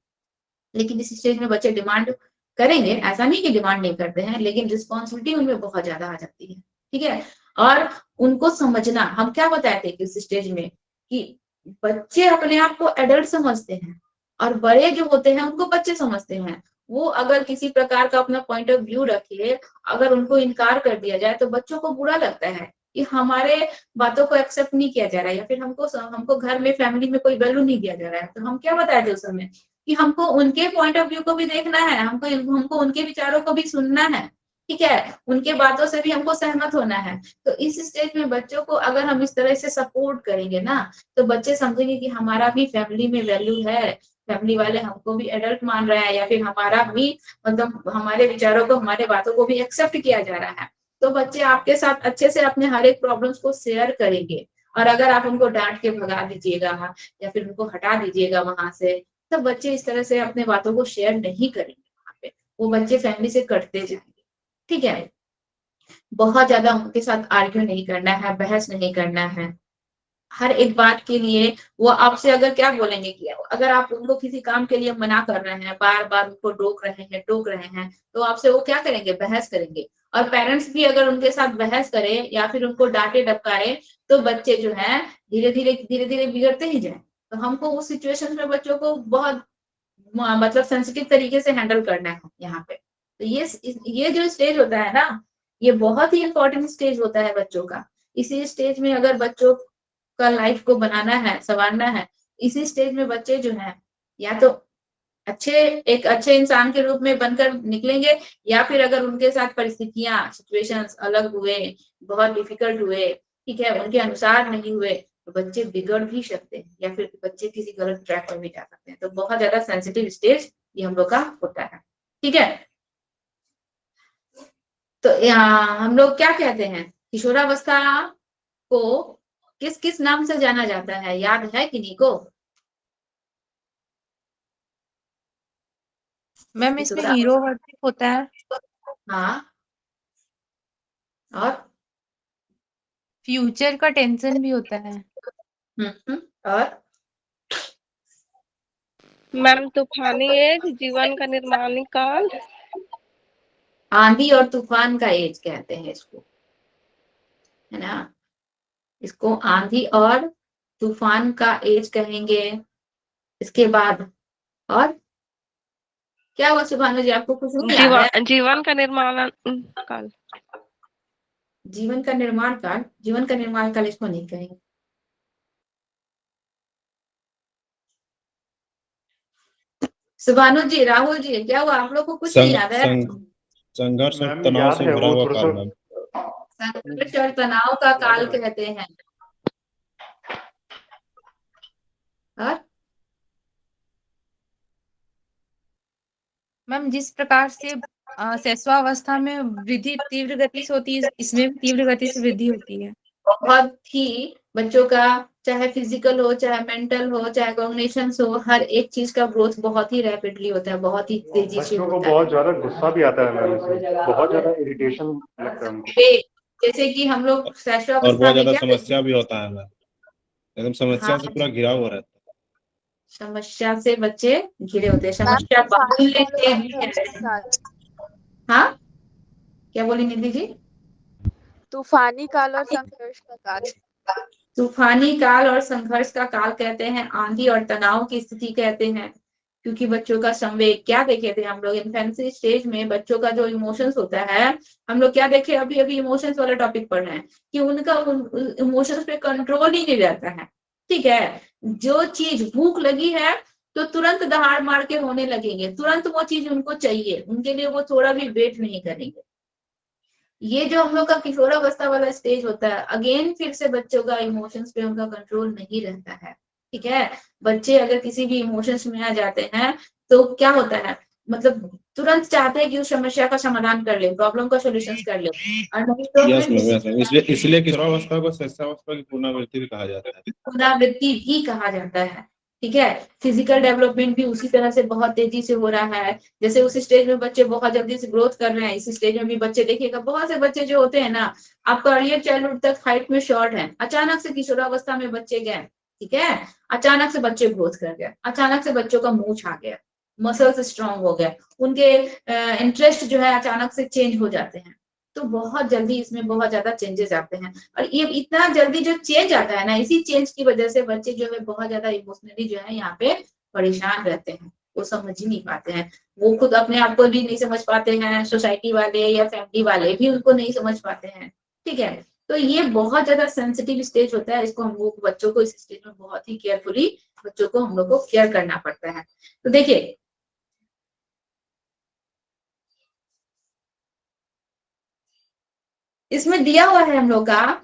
लेकिन इस स्टेज में बच्चे डिमांड करेंगे, ऐसा नहीं कि डिमांड नहीं करते हैं, लेकिन रिस्पॉन्सिबिलिटी उनमें बहुत ज्यादा आ जाती है। ठीक है, और उनको समझना, हम क्या बताए थे कि इस स्टेज में कि बच्चे अपने आप को एडल्ट समझते हैं और बड़े जो होते हैं उनको बच्चे समझते हैं। वो अगर किसी प्रकार का अपना पॉइंट ऑफ व्यू रखे, अगर उनको इनकार कर दिया जाए तो बच्चों को बुरा लगता है कि हमारे बातों को एक्सेप्ट नहीं किया जा रहा है, या फिर हमको हमको घर में फैमिली में कोई वैल्यू नहीं दिया जा रहा है। तो हम क्या बताए थे उस समय कि हमको उनके पॉइंट ऑफ व्यू को भी देखना है, हमको हमको उनके विचारों को भी सुनना है। ठीक है, उनके बातों से भी हमको सहमत होना है। तो इस स्टेज में बच्चों को अगर हम इस तरह से सपोर्ट करेंगे ना, तो बच्चे समझेंगे कि हमारा भी फैमिली में वैल्यू है, फैमिली वाले हमको भी एडल्ट मान रहा है, या फिर हमारा भी मतलब हमारे विचारों को, हमारे बातों को भी एक्सेप्ट किया जा रहा है। तो बच्चे आपके साथ अच्छे से अपने हर एक प्रॉब्लम्स को शेयर करेंगे। और अगर आप उनको डांट के भगा दीजिएगा या फिर उनको हटा दीजिएगा वहां से, तब बच्चे इस तरह से अपने बातों को शेयर नहीं करेंगे वहां पे, वो बच्चे फैमिली से कटते जाएंगे। ठीक है, बहुत ज्यादा उनके साथ आर्ग्यू नहीं करना है, बहस नहीं करना है। हर एक बात के लिए वो आपसे अगर क्या बोलेंगे कि अगर आप उनको किसी काम के लिए मना कर रहे हैं, बार बार उनको टोक रहे हैं, तो आपसे वो क्या करेंगे, बहस करेंगे। और पेरेंट्स भी अगर उनके साथ बहस करे या फिर उनको डांटे डपकारे, तो बच्चे जो है धीरे धीरे बिगड़ते ही जाए। तो हमको उस सिचुएशन में बच्चों को बहुत मतलब सेंसिटिव तरीके से हैंडल करना है यहाँ पे। तो ये जो स्टेज होता है ना, ये बहुत ही इंपॉर्टेंट स्टेज होता है बच्चों का। इसी स्टेज में अगर बच्चों का लाइफ को बनाना है, संवारना है, इसी स्टेज में बच्चे जो है या तो एक अच्छे इंसान के रूप में बनकर निकलेंगे, या फिर अगर उनके साथ परिस्थितियां सिचुएशंस अलग हुए, बहुत डिफिकल्ट हुए, ठीक है, उनके अनुसार नहीं हुए, तो बच्चे बिगड़ भी सकते हैं या फिर बच्चे किसी गलत ट्रैक पर भी जा सकते हैं। तो बहुत ज्यादा सेंसिटिव स्टेज ये हम लोग का होता है। ठीक है, तो यहाँ हम लोग क्या कहते हैं, किशोरावस्था को किस किस नाम से जाना जाता है, याद है किन्हीं को? मैम इसमें हीरो वर्शिप होता है, हाँ, और फ्यूचर का टेंशन भी होता है। और मैम तूफानी एज, जीवन का निर्माण काल, आंधी और तूफान का एज कहते हैं इसको, है ना। इसको आंधी और तूफान का एज कहेंगे। इसके बाद और क्या हुआ सुभानु जी, आपको कुछ नहीं याद है? जीवन का निर्माण काल, जीवन का निर्माण काल, जीवन का निर्माण काल इसको नहीं कहेंगे। सुभानु जी, राहुल जी, क्या हुआ, आप लोग को कुछ नहीं याद है? संघर्ष और मैम तनाव याद से है भरा वो हुआ थोड़ा काल सा। मैम। संघर्ष और तनाव का काल कहते हैं। और मैम जिस प्रकार से शैशवावस्था में वृद्धि तीव्र गति से होती है, इसमें भी तीव्र गति से वृद्धि होती है। बहुत ही बच्चों का, चाहे फिजिकल हो, चाहे मेंटल हो, चाहे कॉग्निशन हो, हर एक चीज का ग्रोथ बहुत ही रैपिडली होता है, बहुत ही तेजी से बच्चों को होता है। बहुत ज्यादा गुस्सा भी आता है मैम, इसमें बहुत ज्यादा इरिटेशन लगता है उनको। जैसे कि हम लोग और शैशवावस्था बहुत में ज्यादा क्या समस्या भी होता है मैम, एकदम समस्या हाँ, से पूरा घिरा हुआ रहता समस्या से बच्चे घिरे होते हैं, मैम समस्या तूफानी बाहुल्य काल और से भी संघर्ष कहते का हैं। काल, हाँ, क्या बोली निधि जी? तूफानी काल और संघर्ष का काल, तूफानी काल और संघर्ष का काल कहते हैं, आंधी और तनाव की स्थिति कहते हैं। क्योंकि बच्चों का संवेग क्या देखे थे हम लोग इन्फेंसी स्टेज में, बच्चों का जो इमोशंस होता है, हम लोग क्या देखे, अभी अभी इमोशंस वाला टॉपिक पढ़ रहे हैं कि उनका इमोशंस पे कंट्रोल ही नहीं रहता है। ठीक है, जो चीज भूख लगी है तो तुरंत दहाड़ मार के होने लगेंगे, तुरंत वो चीज उनको चाहिए, उनके लिए वो थोड़ा भी वेट नहीं करेंगे। ये जो हम लोग का किशोरावस्था वाला स्टेज होता है, अगेन फिर से बच्चों का इमोशंस पे उनका कंट्रोल नहीं रहता है। ठीक है, बच्चे अगर किसी भी इमोशंस में आ जाते हैं तो क्या होता है, मतलब तुरंत चाहते हैं कि उस समस्या का समाधान कर ले, प्रॉब्लम का सोल्यूशन कर ले, और नहीं तो है। यस फिर मैम, यस मैम, इसलिए किशोरावस्था को शैशवावस्था की पुनरावृत्ति भी कहा जाता है। पुनरावृत्ति भी कहा जाता है। ठीक है, फिजिकल डेवलपमेंट भी उसी तरह से बहुत तेजी से हो रहा है। जैसे उस स्टेज में बच्चे बहुत जल्दी से ग्रोथ कर रहे हैं, इस स्टेज में भी बच्चे देखिएगा, बहुत से बच्चे जो होते हैं ना, आपका अर्लियर चाइल्डहुड तक हाइट में शॉर्ट है, अचानक से किशोरावस्था में बच्चे गए, ठीक है, अचानक से बच्चे ग्रोथ कर गए, अचानक से बच्चों का मूंछ आ गया, मसल्स स्ट्रांग हो गए, उनके इंटरेस्ट जो है अचानक से चेंज हो जाते हैं। तो बहुत जल्दी इसमें बहुत ज्यादा चेंजेस आते हैं, और ये इतना जल्दी जो चेंज आता है ना, इसी चेंज की वजह से बच्चे जो है बहुत ज्यादा इमोशनली जो है यहाँ पे परेशान रहते हैं, वो समझ ही नहीं पाते हैं, वो खुद अपने आप को भी नहीं समझ पाते हैं, सोसाइटी वाले या फैमिली वाले भी उनको नहीं समझ पाते हैं। ठीक है, तो ये बहुत ज्यादा सेंसिटिव स्टेज होता है, इसको हम लोग बच्चों को इस स्टेज में बहुत ही केयरफुली बच्चों को हम लोग को केयर करना पड़ता है। तो देखिए, इसमें दिया हुआ है हम लोग का,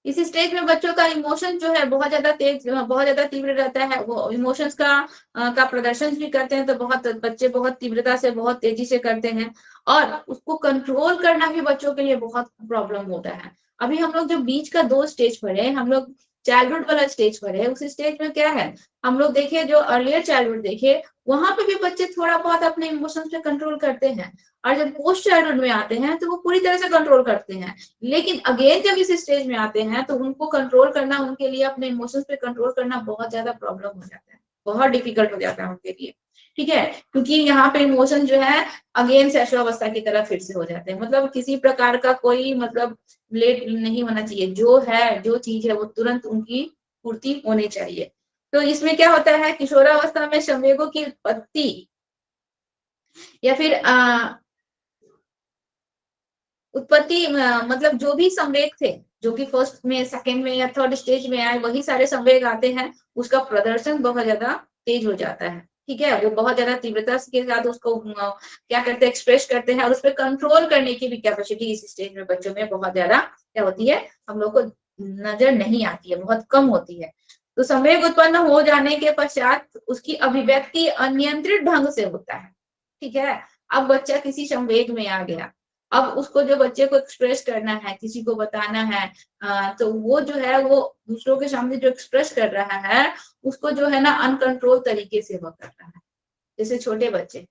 इस स्टेज में बच्चों का इमोशन जो है बहुत ज्यादा तेज, बहुत ज्यादा तीव्र रहता है, वो इमोशंस का प्रदर्शन भी करते हैं, तो बहुत बच्चे बहुत तीव्रता से बहुत तेजी से करते हैं, और उसको कंट्रोल करना भी बच्चों के लिए बहुत प्रॉब्लम होता है। अभी हम लोग जो बीच का 2 स्टेज पढ़े, हम लोग चाइल्डहुड वाला स्टेज पर है, उस स्टेज में क्या है, हम लोग देखे जो अर्लियर चाइल्डहुड देखे, वहां पे भी बच्चे थोड़ा बहुत अपने इमोशंस पे कंट्रोल करते हैं, और जब पोस्ट चाइल्डहुड में आते हैं तो वो पूरी तरह से कंट्रोल करते हैं। लेकिन अगेन जब इस स्टेज में आते हैं तो उनको कंट्रोल करना, उनके लिए अपने इमोशंस पे कंट्रोल करना बहुत ज्यादा प्रॉब्लम हो जाता है, बहुत डिफिकल्ट हो जाता है उनके लिए। ठीक है, क्योंकि यहाँ पे इमोशन जो है अगेन शैशवावस्था की तरह फिर से हो जाते हैं। मतलब किसी प्रकार का कोई मतलब लेट नहीं होना चाहिए, जो है जो चीज है वो तुरंत उनकी पूर्ति होनी चाहिए। तो इसमें क्या होता है, किशोरावस्था में संवेगों की उत्पत्ति या फिर मतलब जो भी संवेग थे, जो कि फर्स्ट में, सेकंड में या थर्ड स्टेज में आए, वही सारे संवेग आते हैं, उसका प्रदर्शन बहुत ज्यादा तेज हो जाता है। ठीक है, वो बहुत ज्यादा तीव्रता के साथ उसको क्या करते हैं, एक्सप्रेस करते हैं, और उस पर कंट्रोल करने की भी कैपेसिटी इस स्टेज में बच्चों में बहुत ज्यादा क्या होती है, हम लोग को नजर नहीं आती है, बहुत कम होती है। तो संवेग उत्पन्न हो जाने के पश्चात उसकी अभिव्यक्ति अनियंत्रित ढंग से होता है। ठीक है, अब बच्चा किसी संवेग में आ गया, अब उसको जो बच्चे को एक्सप्रेस करना है, किसी को बताना है, तो वो जो है वो दूसरों के सामने जो एक्सप्रेस कर रहा है, उसको जो है ना अनकंट्रोल तरीके से वो कर रहा है। जैसे छोटे बच्चे,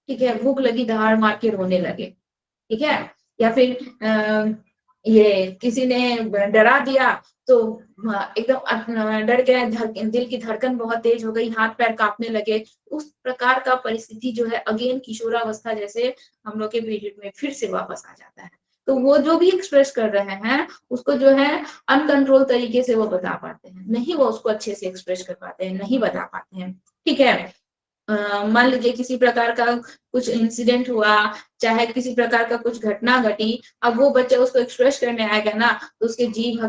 ठीक है, भूख लगी धाड़ मार के रोने लगे, ठीक है, या फिर ये किसी ने डरा दिया तो एकदम डर गए, दिल की धड़कन बहुत तेज हो गई, हाथ पैर कांपने लगे, उस प्रकार का परिस्थिति जो है अगेन किशोरावस्था जैसे हम लोग के पीरियड में फिर से वापस आ जाता है। तो वो जो भी एक्सप्रेस कर रहे हैं उसको जो है अनकंट्रोल तरीके से वो बता पाते हैं, नहीं वो उसको अच्छे से एक्सप्रेस कर पाते हैं, नहीं बता पाते हैं। ठीक है, मान लीजिए किसी प्रकार का कुछ इंसिडेंट हुआ, चाहे किसी प्रकार का कुछ घटना घटी, अब वो बच्चा उसको एक्सप्रेस करने आएगा ना, तो उसके जीभ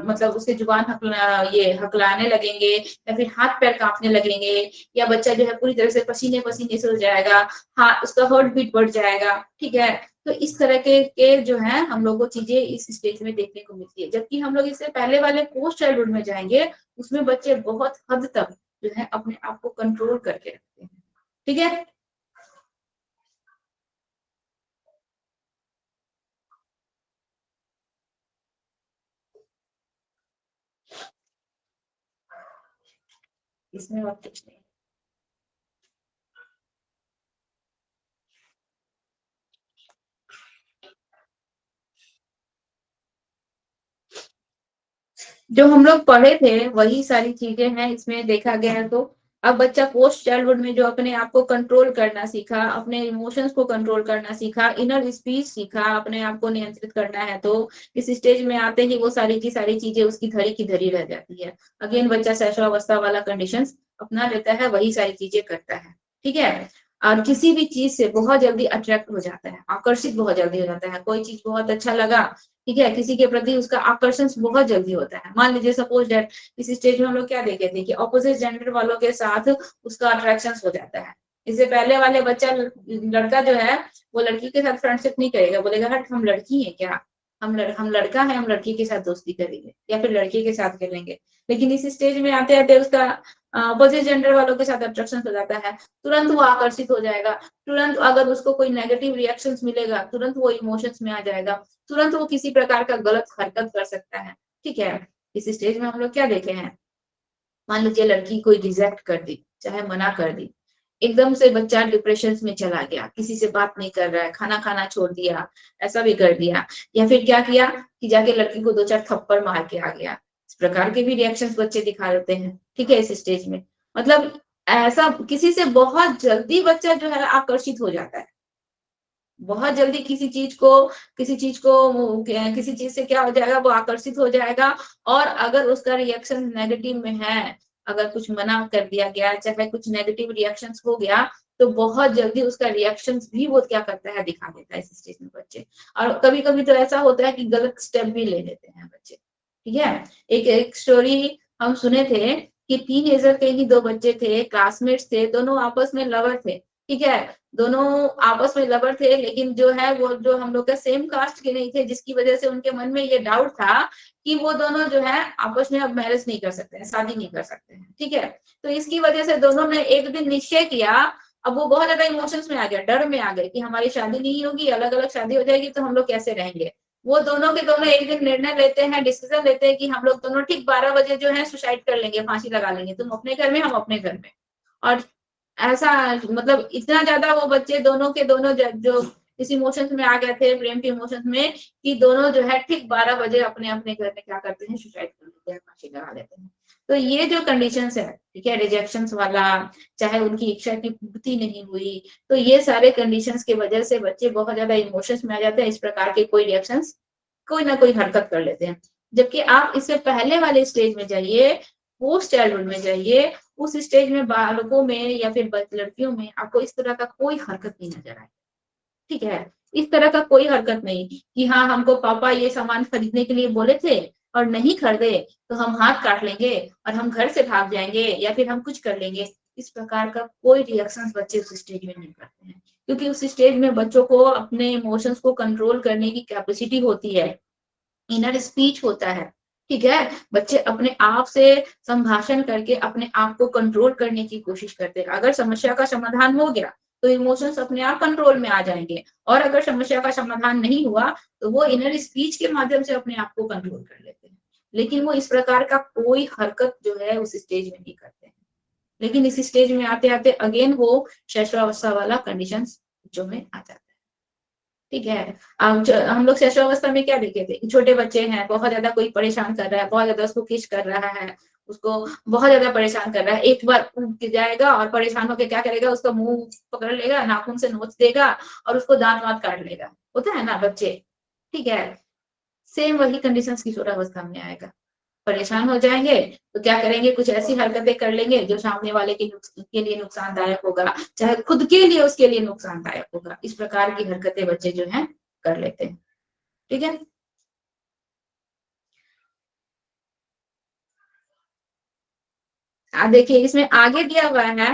मतलब उसके जुबान हकलाने लगेंगे, या फिर हाथ पैर कांपने लगेंगे, या बच्चा जो है पूरी तरह से पसीने पसीने से हो जाएगा, हाँ उसका हार्ट बीट बढ़ जाएगा। ठीक है, तो इस तरह के जो है हम लोग को चीजें इस स्टेज में देखने को मिलती है। जबकि हम लोग इससे पहले वाले पोस्ट चाइल्डहुड में जाएंगे, उसमें बच्चे बहुत हद तक जो है अपने आप को कंट्रोल करके रखते हैं। ठीक है, इसमें और कुछ नहीं। जो हम लोग पढ़े थे वही सारी चीजें हैं इसमें देखा गया है। तो अब बच्चा पोस्ट चाइल्डहुड में जो अपने आप को कंट्रोल करना सीखा, अपने इमोशंस को कंट्रोल करना सीखा, इनर स्पीच सीखा, अपने आप को नियंत्रित करना है, तो इस स्टेज में आते ही वो सारी की सारी चीजें उसकी धरी की धरी रह जाती है। अगेन बच्चा शैशवावस्था वाला कंडीशन अपना लेता है, वही सारी चीजें करता है। ठीक है, और किसी भी चीज से बहुत जल्दी अट्रैक्ट हो जाता है, आकर्षित बहुत जल्दी हो जाता है। कोई चीज बहुत अच्छा लगा, ठीक है, किसी के प्रति उसका आकर्षण बहुत जल्दी होता है। मान लीजिए सपोज डेट इस स्टेज में हम लोग क्या देखे थे कि ऑपोजिट जेंडर वालों के साथ उसका अट्रैक्शन हो जाता है। इससे पहले वाले बच्चा लड़का जो है वो लड़की के साथ फ्रेंडशिप नहीं करेगा, बोलेगा हट हम लड़की है क्या, हम लड़का है, हम लड़की के साथ दोस्ती करेंगे या फिर लड़के के साथ करेंगे। लेकिन इस स्टेज में आते आते उसका अपोजिट जेंडर वालों के साथ अट्रैक्शन हो जाता है, तुरंत वो आकर्षित हो जाएगा, तुरंत अगर उसको कोई नेगेटिव रिएक्शंस मिलेगा तुरंत वो इमोशंस में आ जाएगा, तुरंत वो किसी प्रकार का गलत हरकत कर सकता है। ठीक है, इस स्टेज में हम लोग क्या देखे हैं, मान लीजिए लड़की कोई रिजेक्ट कर दी, चाहे मना कर दी, एकदम से बच्चा डिप्रेशन में चला गया, किसी से बात नहीं कर रहा है, खाना खाना छोड़ दिया, ऐसा भी कर दिया, या फिर क्या किया कि जाके लड़की को 2-4 थप्पड़ मार के आ गया। इस प्रकार के भी रिएक्शंस बच्चे दिखा देते हैं। ठीक है, इस स्टेज में मतलब ऐसा किसी से बहुत जल्दी बच्चा जो है आकर्षित हो जाता है, बहुत जल्दी किसी चीज को किसी चीज से क्या हो जाएगा, वो आकर्षित हो जाएगा। और अगर उसका रिएक्शन नेगेटिव में है, अगर कुछ मना कर दिया गया, चाहे कुछ नेगेटिव रिएक्शंस हो गया, तो बहुत जल्दी उसका रिएक्शंस भी वो क्या करता है, दिखा देता है इस स्टेज में बच्चे। और कभी कभी तो ऐसा होता है कि गलत स्टेप भी ले लेते हैं बच्चे। ठीक है, एक स्टोरी हम सुने थे कि टीनेजर के ही 2 बच्चे थे, क्लासमेट्स थे, दोनों आपस में लवर थे। ठीक है, दोनों आपस में लवर थे, लेकिन जो है वो जो हम लोग का सेम कास्ट के नहीं थे, जिसकी वजह से उनके मन में ये डाउट था कि वो दोनों जो है आपस में अब मैरिज नहीं कर सकते हैं, शादी नहीं कर सकते हैं। ठीक है, तो इसकी वजह से दोनों ने एक दिन निश्चय किया। अब वो बहुत ज्यादा इमोशंस में आ गया, डर में आ गए कि हमारी शादी नहीं होगी, अलग अलग शादी हो जाएगी तो हम लोग कैसे रहेंगे। वो दोनों के दोनों एक दिन निर्णय लेते हैं, डिसीजन लेते हैं कि हम लोग दोनों ठीक 12 बजे जो है सुसाइड कर लेंगे, फांसी लगा लेंगे, तुम अपने घर में, हम अपने घर में। और ऐसा मतलब इतना ज्यादा वो बच्चे दोनों के दोनों जो इस इमोशंस में आ गए थे, प्रेम के इमोशंस में, कि दोनों जो है ठीक 12 बजे अपने अपने घर में क्या करते हैं, सुसाइड कर लेते हैं, फांसी लगा लेते हैं। तो ये जो कंडीशंस है, ठीक है, रिजेक्शंस वाला, चाहे उनकी इच्छा की पूर्ति नहीं हुई, तो ये सारे कंडीशंस की वजह से बच्चे बहुत ज्यादा इमोशंस में आ जाते हैं, इस प्रकार के कोई रिएक्शंस, कोई ना कोई हरकत कर लेते हैं। जबकि आप इससे पहले वाले स्टेज में जाइए, पोस्ट चाइल्डहुड में जाइए, उस स्टेज में बालकों में या फिर लड़कियों में आपको इस तरह का कोई हरकत नहीं नजर आए, ठीक है, इस तरह का कोई हरकत नहीं कि हाँ हमको पापा ये सामान खरीदने के लिए बोले थे और नहीं खरीदे तो हम हाथ काट लेंगे और हम घर से भाग जाएंगे या फिर हम कुछ कर लेंगे। इस प्रकार का कोई रिएक्शन बच्चे उस स्टेज में नहीं करते हैं, क्योंकि उस स्टेज में बच्चों को अपने इमोशंस को कंट्रोल करने की कैपेसिटी होती है, इनर स्पीच होता है, ठीक है। बच्चे अपने आप से संभाषण करके अपने आप को कंट्रोल करने की कोशिश करते हैं। अगर समस्या का समाधान हो गया तो इमोशंस अपने आप कंट्रोल में आ जाएंगे, और अगर समस्या का समाधान नहीं हुआ तो वो इनर स्पीच के माध्यम से अपने आप को कंट्रोल कर लेते हैं। लेकिन वो इस प्रकार का कोई हरकत जो है उस स्टेज में नहीं करते हैं। लेकिन इस स्टेज में आते आते अगेन वो शैशवावस्था वाला कंडीशन जो में आ जाता है, ठीक है। हम लोग शैशवावस्था में क्या देखे थे, छोटे बच्चे हैं, बहुत ज्यादा कोई परेशान कर रहा है, बहुत ज्यादा उसको किस कर रहा है, उसको बहुत ज्यादा परेशान कर रहा है, एक बार उठ जाएगा और परेशान होकर क्या करेगा, उसका मुंह पकड़ लेगा, नाखून से नोच देगा और उसको दांत वात काट लेगा, होता है ना बच्चे, ठीक है। सेम वही कंडीशन किशोरावस्था में आएगा, परेशान हो जाएंगे तो क्या करेंगे, कुछ ऐसी हरकतें कर लेंगे जो सामने वाले के लिए नुकसानदायक होगा, चाहे खुद के लिए उसके लिए नुकसानदायक होगा। इस प्रकार की हरकतें बच्चे जो हैं कर लेते हैं, ठीक है। देखिए इसमें आगे दिया हुआ है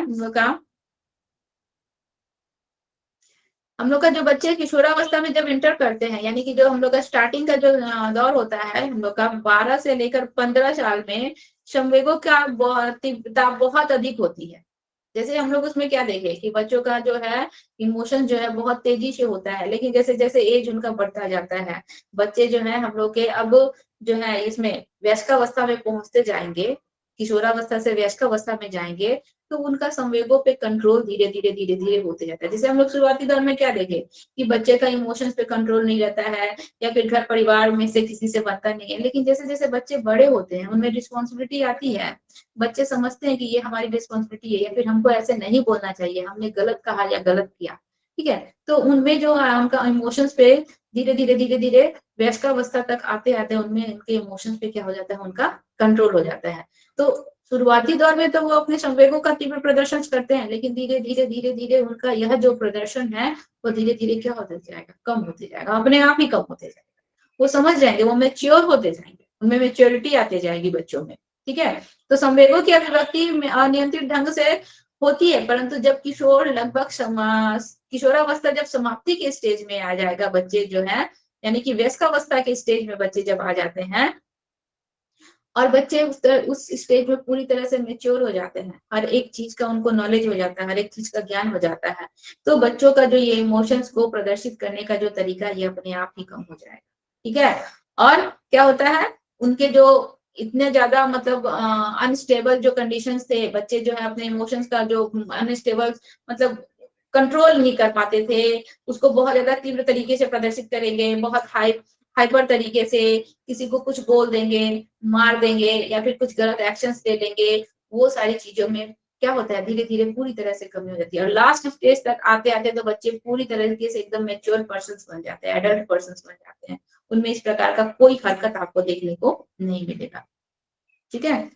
हम लोग का जो बच्चे किशोरावस्था में जब इंटर करते हैं, यानी कि जो हम लोग का स्टार्टिंग का जो दौर होता है, हम लोग का 12 से लेकर 15 साल में संवेगों का तीव्रता बहुत अधिक होती है। जैसे हम लोग उसमें क्या देखे कि बच्चों का जो है इमोशन जो है बहुत तेजी से होता है, लेकिन जैसे जैसे एज उनका बढ़ता जाता है, बच्चे जो है हम लोग के अब जो है इसमें वयस्कावस्था में पहुंचते जाएंगे, किशोरावस्था से वयस्कावस्था में जाएंगे, तो उनका संवेगों पे कंट्रोल धीरे धीरे धीरे धीरे होते जाता है। जैसे हम लोग शुरुआती दौर में क्या देखे कि बच्चे का इमोशंस पे कंट्रोल नहीं रहता है, या फिर घर परिवार में से किसी से बनता नहीं है, लेकिन जैसे जैसे बच्चे बड़े होते हैं उनमें रिस्पॉन्सिबिलिटी आती है, बच्चे समझते हैं कि ये हमारी रिस्पॉन्सिबिलिटी है, या फिर हमको ऐसे नहीं बोलना चाहिए, हमने गलत कहा या गलत किया, ठीक है। तो उनमें जो उनका इमोशंस पे धीरे धीरे धीरे धीरे वयस्कावस्था तक आते आते उनमें उनके इमोशंस पे क्या हो जाता है, उनका कंट्रोल हो जाता है। तो शुरुआती दौर में तो वो अपने संवेगों का तीव्र प्रदर्शन करते हैं, लेकिन धीरे धीरे धीरे धीरे उनका यह जो प्रदर्शन है वो धीरे धीरे क्या होते जाएगा, कम होते जाएगा, अपने आप ही कम होते जाएगा। वो समझ जाएंगे, वो मैच्योर होते जाएंगे, उनमें मैच्योरिटी आती जाएगी बच्चों में, ठीक है। तो संवेगों की अभिव्यक्ति अनियंत्रित ढंग से होती है, परंतु जब किशोर लगभग किशोरावस्था जब समाप्ति के स्टेज में आ जाएगा बच्चे जो है, यानी कि वयस्कावस्था के स्टेज में बच्चे जब आ जाते हैं और बच्चे उस स्टेज में पूरी तरह से मेच्योर हो जाते हैं, हर एक चीज का उनको नॉलेज हो जाता है, हर एक चीज का ज्ञान हो जाता है, तो बच्चों का जो ये इमोशंस को प्रदर्शित करने का जो तरीका ये अपने आप ही कम हो जाएगा, ठीक है। और क्या होता है, उनके जो इतने ज्यादा मतलब अनस्टेबल जो कंडीशंस थे, बच्चे जो है अपने इमोशंस का जो अनस्टेबल मतलब कंट्रोल नहीं कर पाते थे, उसको बहुत ज्यादा तीव्र तरीके से प्रदर्शित करेंगे, बहुत हाइपर तरीके से किसी को कुछ बोल देंगे, मार देंगे, या फिर कुछ गलत एक्शंस ले लेंगे, वो सारी चीजों में क्या होता है, धीरे धीरे पूरी तरह से कमी हो जाती है। और लास्ट स्टेज तक आते आते तो बच्चे पूरी तरीके से एकदम मैच्योर पर्सन्स बन जाते हैं, एडल्ट पर्सन्स बन जाते हैं, उनमें इस प्रकार का कोई हरकत आपको देखने को नहीं मिलेगा, ठीक है।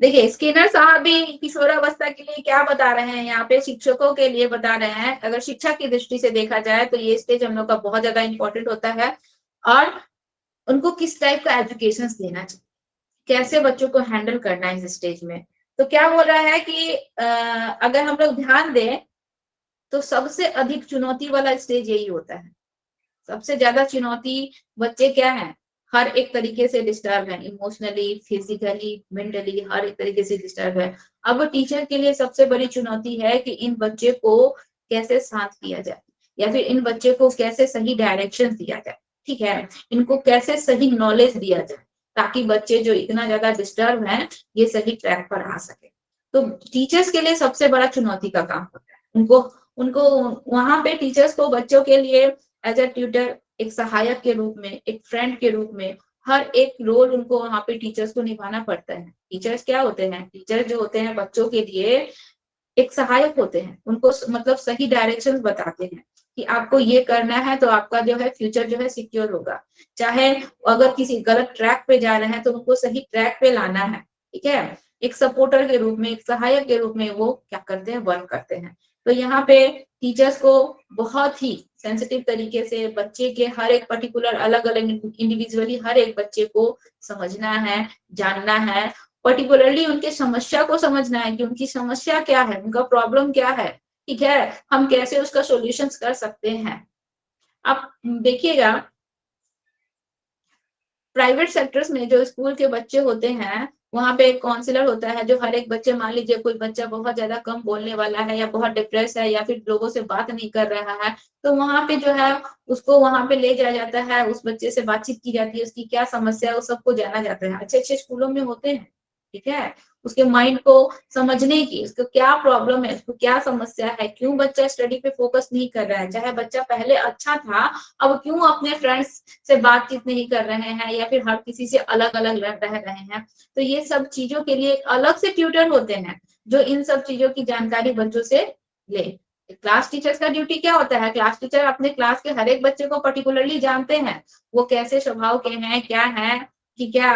देखिए स्किनर साहब भी किशोरावस्था के लिए क्या बता रहे हैं, यहाँ पे शिक्षकों के लिए बता रहे हैं। अगर शिक्षा की दृष्टि से देखा जाए तो ये स्टेज हम लोग का बहुत ज्यादा इंपॉर्टेंट होता है, और उनको किस टाइप का एजुकेशन देना चाहिए, कैसे बच्चों को हैंडल करना है इस स्टेज में। तो क्या हो रहा है कि अगर हम लोग ध्यान दें तो सबसे अधिक चुनौती वाला स्टेज यही होता है। सबसे ज्यादा चुनौती बच्चे क्या है, हर एक तरीके से डिस्टर्ब है, इमोशनली, फिजिकली, मेंटली, हर एक तरीके से डिस्टर्ब है। अब टीचर के लिए सबसे बड़ी चुनौती है कि इन बच्चे को कैसे शांत किया जाए, या फिर इन बच्चे को कैसे सही डायरेक्शन दिया जाए, ठीक है, इनको कैसे सही नॉलेज दिया जाए, ताकि बच्चे जो इतना ज्यादा डिस्टर्ब हैं ये सही ट्रैक पर आ सके। तो टीचर्स के लिए सबसे बड़ा चुनौती का काम होता है, उनको उनको वहां पे टीचर्स को बच्चों के लिए एज अ ट्यूटर, एक सहायक के रूप में, एक फ्रेंड के रूप में, हर एक रोल उनको वहां पे टीचर्स को निभाना पड़ता है। टीचर्स क्या होते हैं, टीचर जो होते हैं बच्चों के लिए एक सहायक होते हैं, उनको मतलब सही डायरेक्शन बताते हैं कि आपको ये करना है तो आपका जो है फ्यूचर जो है सिक्योर होगा। चाहे अगर किसी गलत ट्रैक पे जा रहे हैं तो उनको सही ट्रैक पे लाना है, ठीक है। एक सपोर्टर के रूप में, एक सहायक के रूप में वो क्या करते हैं, वर्क करते हैं। तो यहाँ पे टीचर्स को बहुत ही सेंसिटिव तरीके से बच्चे के हर एक पर्टिकुलर अलग अलग इंडिविजुअली हर एक बच्चे को समझना है, जानना है, पर्टिकुलरली उनके समस्या को समझना है कि उनकी समस्या क्या है, उनका प्रॉब्लम क्या है, ठीक है, हम कैसे उसका सॉल्यूशन कर सकते हैं। आप देखिएगा प्राइवेट सेक्टर्स में जो स्कूल के बच्चे होते हैं वहां पे एक काउंसलर होता है जो हर एक बच्चे, मान लीजिए कोई बच्चा बहुत ज्यादा कम बोलने वाला है या बहुत डिप्रेस है या फिर लोगों से बात नहीं कर रहा है, तो वहां पे जो है उसको वहां पे ले जाया जाता है, उस बच्चे से बातचीत की जाती है, उसकी क्या समस्या है वो सबको जाना जाता है। अच्छे अच्छे स्कूलों में होते हैं, ठीक है, उसके माइंड को समझने की, उसको क्या प्रॉब्लम है, उसको क्या समस्या है, क्यों बच्चा स्टडी पे फोकस नहीं कर रहा है, चाहे बच्चा पहले अच्छा था अब क्यों अपने फ्रेंड्स से बातचीत नहीं कर रहे हैं या फिर हर किसी से अलग अलग रह रहे हैं। तो ये सब चीजों के लिए एक अलग से ट्यूटर होते हैं जो इन सब चीजों की जानकारी बच्चों से ले। क्लास टीचर्स का ड्यूटी क्या होता है, क्लास टीचर अपने क्लास के हर एक बच्चे को पर्टिकुलरली जानते हैं, वो कैसे स्वभाव के हैं, क्या है, कि क्या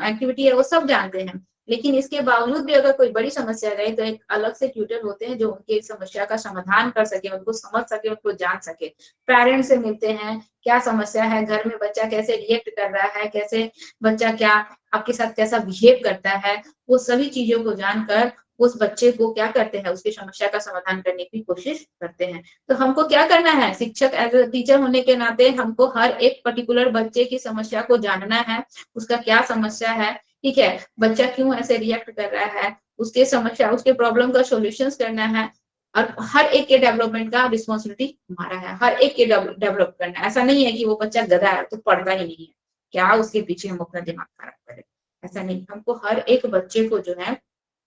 एक्टिविटी है, वो सब जानते हैं। लेकिन इसके बावजूद भी अगर कोई बड़ी समस्या रहे तो एक अलग से ट्यूटर होते हैं जो उनकी एक समस्या का समाधान कर सके, उनको समझ सके, उनको जान सके। पेरेंट्स से मिलते हैं, क्या समस्या है घर में, बच्चा कैसे रिएक्ट कर रहा है, कैसे बच्चा क्या आपके साथ कैसा बिहेव करता है, वो सभी चीजों को जानकर उस बच्चे को क्या करते हैं, उसकी समस्या का समाधान करने की कोशिश करते हैं। तो हमको क्या करना है, शिक्षक एज अ टीचर होने के नाते हमको हर एक पर्टिकुलर बच्चे की समस्या को जानना है, उसका क्या समस्या है, ठीक है, बच्चा क्यों ऐसे रिएक्ट कर रहा है, उसके समस्या उसके प्रॉब्लम का सॉल्यूशन करना है। और हर एक के डेवलपमेंट का रिस्पॉन्सिबिलिटी हमारा है, हर एक के डेवलप करना है। ऐसा नहीं है कि वो बच्चा गधा है तो पढ़ता ही नहीं है, क्या उसके पीछे हम अपना दिमाग खराब करें, ऐसा नहीं। हमको हर एक बच्चे को जो है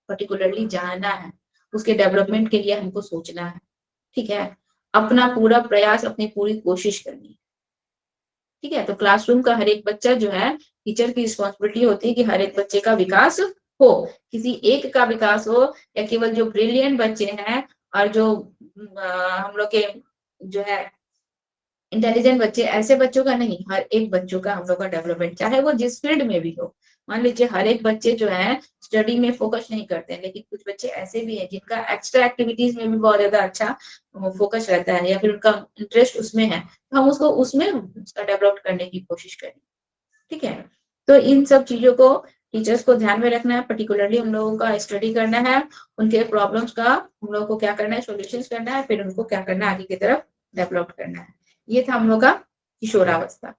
पर्टिकुलरली जानना है, उसके डेवलपमेंट के लिए हमको सोचना है, ठीक है, अपना पूरा प्रयास, अपनी पूरी कोशिश करनी है, ठीक है। तो क्लासरूम का हर एक बच्चा जो है टीचर की रिस्पॉन्सिबिलिटी होती है कि हर एक बच्चे का विकास हो, किसी एक का विकास हो या केवल जो ब्रिलियंट बच्चे हैं और जो हम लोग के जो है इंटेलिजेंट बच्चे, ऐसे बच्चों का नहीं, हर एक बच्चों का हम लोग का डेवलपमेंट, चाहे वो जिस फील्ड में भी हो। मान लीजिए हर एक बच्चे जो है स्टडी में फोकस नहीं करते हैं, लेकिन कुछ बच्चे ऐसे भी हैं जिनका एक्स्ट्रा एक्टिविटीज में भी बहुत ज्यादा अच्छा फोकस रहता है या फिर उनका इंटरेस्ट उसमें है, तो हम उसको उसमें उसका डेवलप करने की कोशिश करें, ठीक है। तो इन सब चीजों को टीचर्स को ध्यान में रखना है, पर्टिकुलरली हम लोगों का स्टडी करना है, उनके प्रॉब्लम्स का हम लोगों को क्या करना है, सॉल्यूशंस करना है, फिर उनको क्या करना है, आगे की तरफ डेवलप करना है। ये था हम लोग का किशोरावस्था,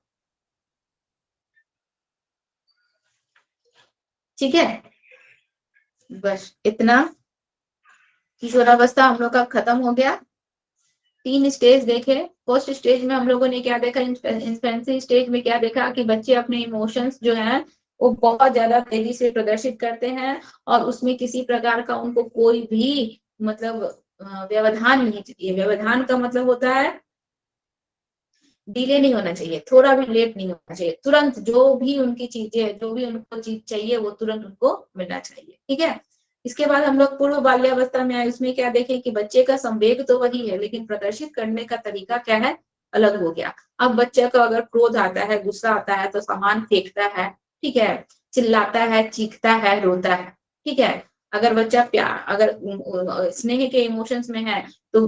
ठीक है। बस इतना, किशोरावस्था हम लोग का खत्म हो गया। 3 स्टेज देखे। फर्स्ट स्टेज में हम लोगों ने क्या देखा, इन्फेंसी स्टेज में क्या देखा कि बच्चे अपने इमोशंस जो हैं वो बहुत ज्यादा तेजी से प्रदर्शित करते हैं और उसमें किसी प्रकार का उनको कोई भी मतलब व्यवधान नहीं चाहिए। व्यवधान का मतलब होता है डिले नहीं होना चाहिए, थोड़ा भी लेट नहीं होना चाहिए, तुरंत जो भी उनकी चीजें, जो भी उनको चीज चाहिए वो तुरंत उनको मिलना चाहिए, ठीक है। इसके बाद हम लोग पूर्व बाल्यावस्था में आए, उसमें क्या देखें कि बच्चे का संवेग तो वही है लेकिन प्रदर्शित करने का तरीका क्या है, अलग हो गया। अब बच्चे का अगर क्रोध आता है, गुस्सा आता है तो सामान फेंकता है, ठीक है, चिल्लाता है, चीखता है, रोता है, ठीक है। अगर बच्चा प्यार, अगर स्नेह के इमोशंस में है तो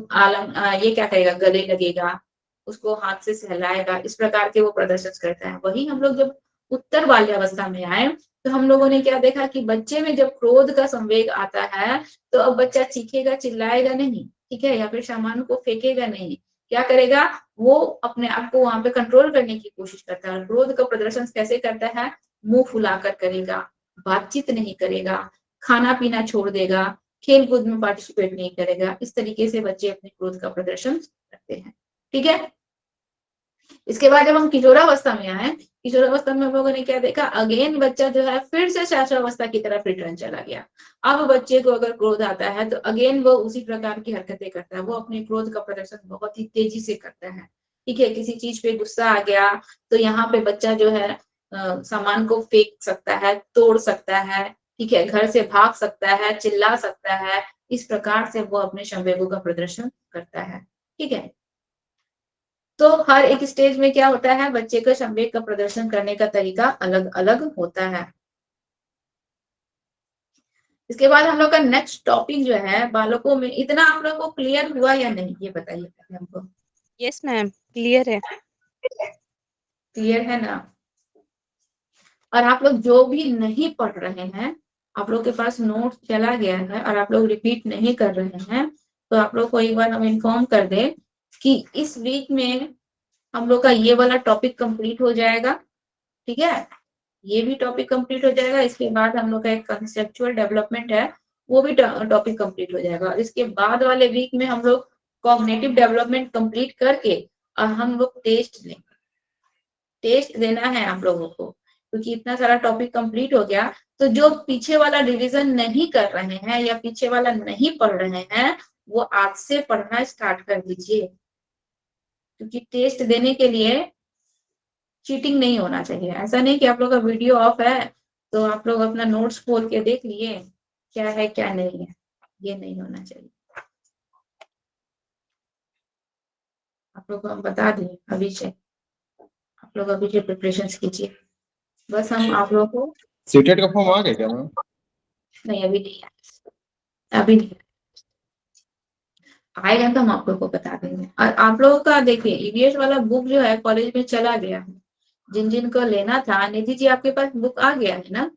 ये क्या करेगा, गले लगेगा, उसको हाथ से सहलाएगा, इस प्रकार के वो प्रदर्शन करता है। वही हम लोग जब उत्तर बाल्यावस्था में आए तो हम लोगों ने क्या देखा कि बच्चे में जब क्रोध का संवेग आता है तो अब बच्चा चीखेगा, चिल्लाएगा नहीं, ठीक है, या फिर सामान को फेंकेगा नहीं, क्या करेगा, वो अपने आप को वहां पे कंट्रोल करने की कोशिश करता है। क्रोध का प्रदर्शन कैसे करता है, मुंह फुलाकर करेगा, बातचीत नहीं करेगा, खाना पीना छोड़ देगा, खेल कूद में पार्टिसिपेट नहीं करेगा। इस तरीके से बच्चे अपने क्रोध का प्रदर्शन करते हैं। ठीक है। इसके बाद जब हम किशोरावस्था में आए, किशोरावस्था में हम लोगों ने क्या देखा, अगेन बच्चा जो है फिर से शिशुअवस्था की तरफ रिटर्न चला गया। अब बच्चे को अगर क्रोध आता है तो अगेन वो उसी प्रकार की हरकतें करता है, वो अपने क्रोध का प्रदर्शन बहुत ही तेजी से करता है। ठीक है, किसी चीज पे गुस्सा आ गया तो यहाँ पे बच्चा जो है सामान को फेंक सकता है, तोड़ सकता है, ठीक है, घर से भाग सकता है, चिल्ला सकता है, इस प्रकार से वो अपने संवेगों का प्रदर्शन करता है। ठीक है, तो हर एक स्टेज में क्या होता है, बच्चे का संवेग का प्रदर्शन करने का तरीका अलग अलग होता है। इसके बाद हम लोग का नेक्स्ट टॉपिक जो है बालकों में, इतना आप लोगों को क्लियर हुआ या नहीं ये बताइए पहले हमको। यस मैम, क्लियर है। क्लियर है ना। और आप लोग जो भी नहीं पढ़ रहे हैं, आप लोग के पास नोट चला गया है और आप लोग रिपीट नहीं कर रहे हैं, तो आप लोग को एक बार हम इन्फॉर्म कर दे कि इस वीक में हम लोग का ये वाला टॉपिक कंप्लीट हो जाएगा। ठीक है, ये भी टॉपिक कंप्लीट हो जाएगा। इसके बाद हम लोग का एक कंसेप्चुअल डेवलपमेंट है, वो भी टॉपिक कंप्लीट हो जाएगा। और इसके बाद वाले वीक में हम लोग कॉग्निटिव डेवलपमेंट कंप्लीट करके और हम लोग टेस्ट लेंगे। टेस्ट देना है आप लोगों को, क्योंकि इतना सारा टॉपिक कंप्लीट हो गया। तो जो पीछे वाला रिवीजन नहीं कर रहे हैं या पीछे वाला नहीं पढ़ रहे हैं, वो आज से पढ़ना स्टार्ट कर दीजिए, क्योंकि टेस्ट देने के लिए चीटिंग नहीं होना चाहिए। ऐसा नहीं कि आप लोग का वीडियो ऑफ है तो आप लोग अपना नोट्स खोल के देख लिए क्या है क्या नहीं है, ये नहीं होना चाहिए। आप लोग को हम बता दें अभी से, आप लोग अभी से प्रिपरेशन कीजिए। बस हम आप लोग को सीटेट का फॉर्म आ गया क्या मैम? नहीं, अभी नहीं है, अभी नहीं आएगा तो हम आप लोग को बता देंगे। और आप लोगों का देखिए ईवीएस वाला बुक जो है कॉलेज में चला गया है, जिन जिन को लेना था। निधि जी आपके पास बुक आ गया है ना?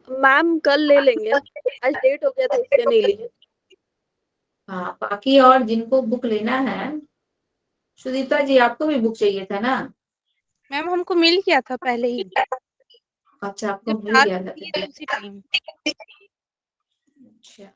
मैम कल ले लेंगे, आज डेट हो गया था इसलिए नहीं ली। हाँ, बाकी और जिनको बुक लेना है, सुदीप्ता जी आपको भी बुक चाहिए था ना? मैम हमको मिल गया था पहले ही, अच्छा, आपको जब मिल लास्ट गया दिए थे था। उसी टाइम। अच्छा,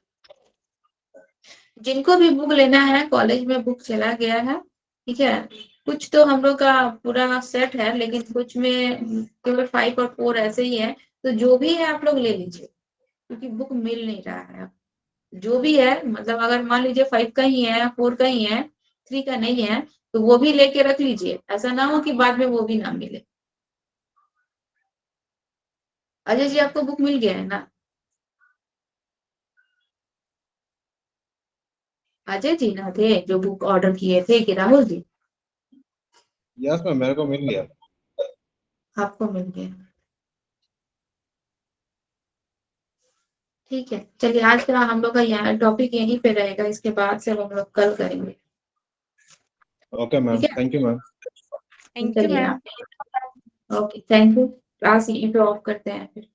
जिनको भी बुक लेना है कॉलेज में बुक चला गया है। ठीक है, कुछ तो हम लोग का पूरा सेट है, लेकिन कुछ में केवल 5 और 4 ऐसे ही है। तो जो भी है आप लोग ले लीजिए, क्योंकि बुक मिल नहीं रहा है। जो भी है, मतलब अगर मान लीजिए 5 का ही है, 4 का ही है, 3 का नहीं है, तो वो भी लेके रख लीजिए। ऐसा ना हो कि बाद में वो भी ना मिले। अजय जी आपको बुक मिल गया है ना? अजय जी ना थे जो बुक ऑर्डर किए थे कि राहुल जी? यस मैम, मेरे को मिल गया। आपको मिल गया, ठीक है। चलिए आज का हम लोग का यहाँ टॉपिक यहीं पे रहेगा, इसके बाद से हम लोग कल करेंगे। ओके मैम, ठीक है, thank you ma'am. Thank you चलिए मैम। आप, ओके, थैंक यू। क्लास यहीं पे ऑफ करते हैं फिर।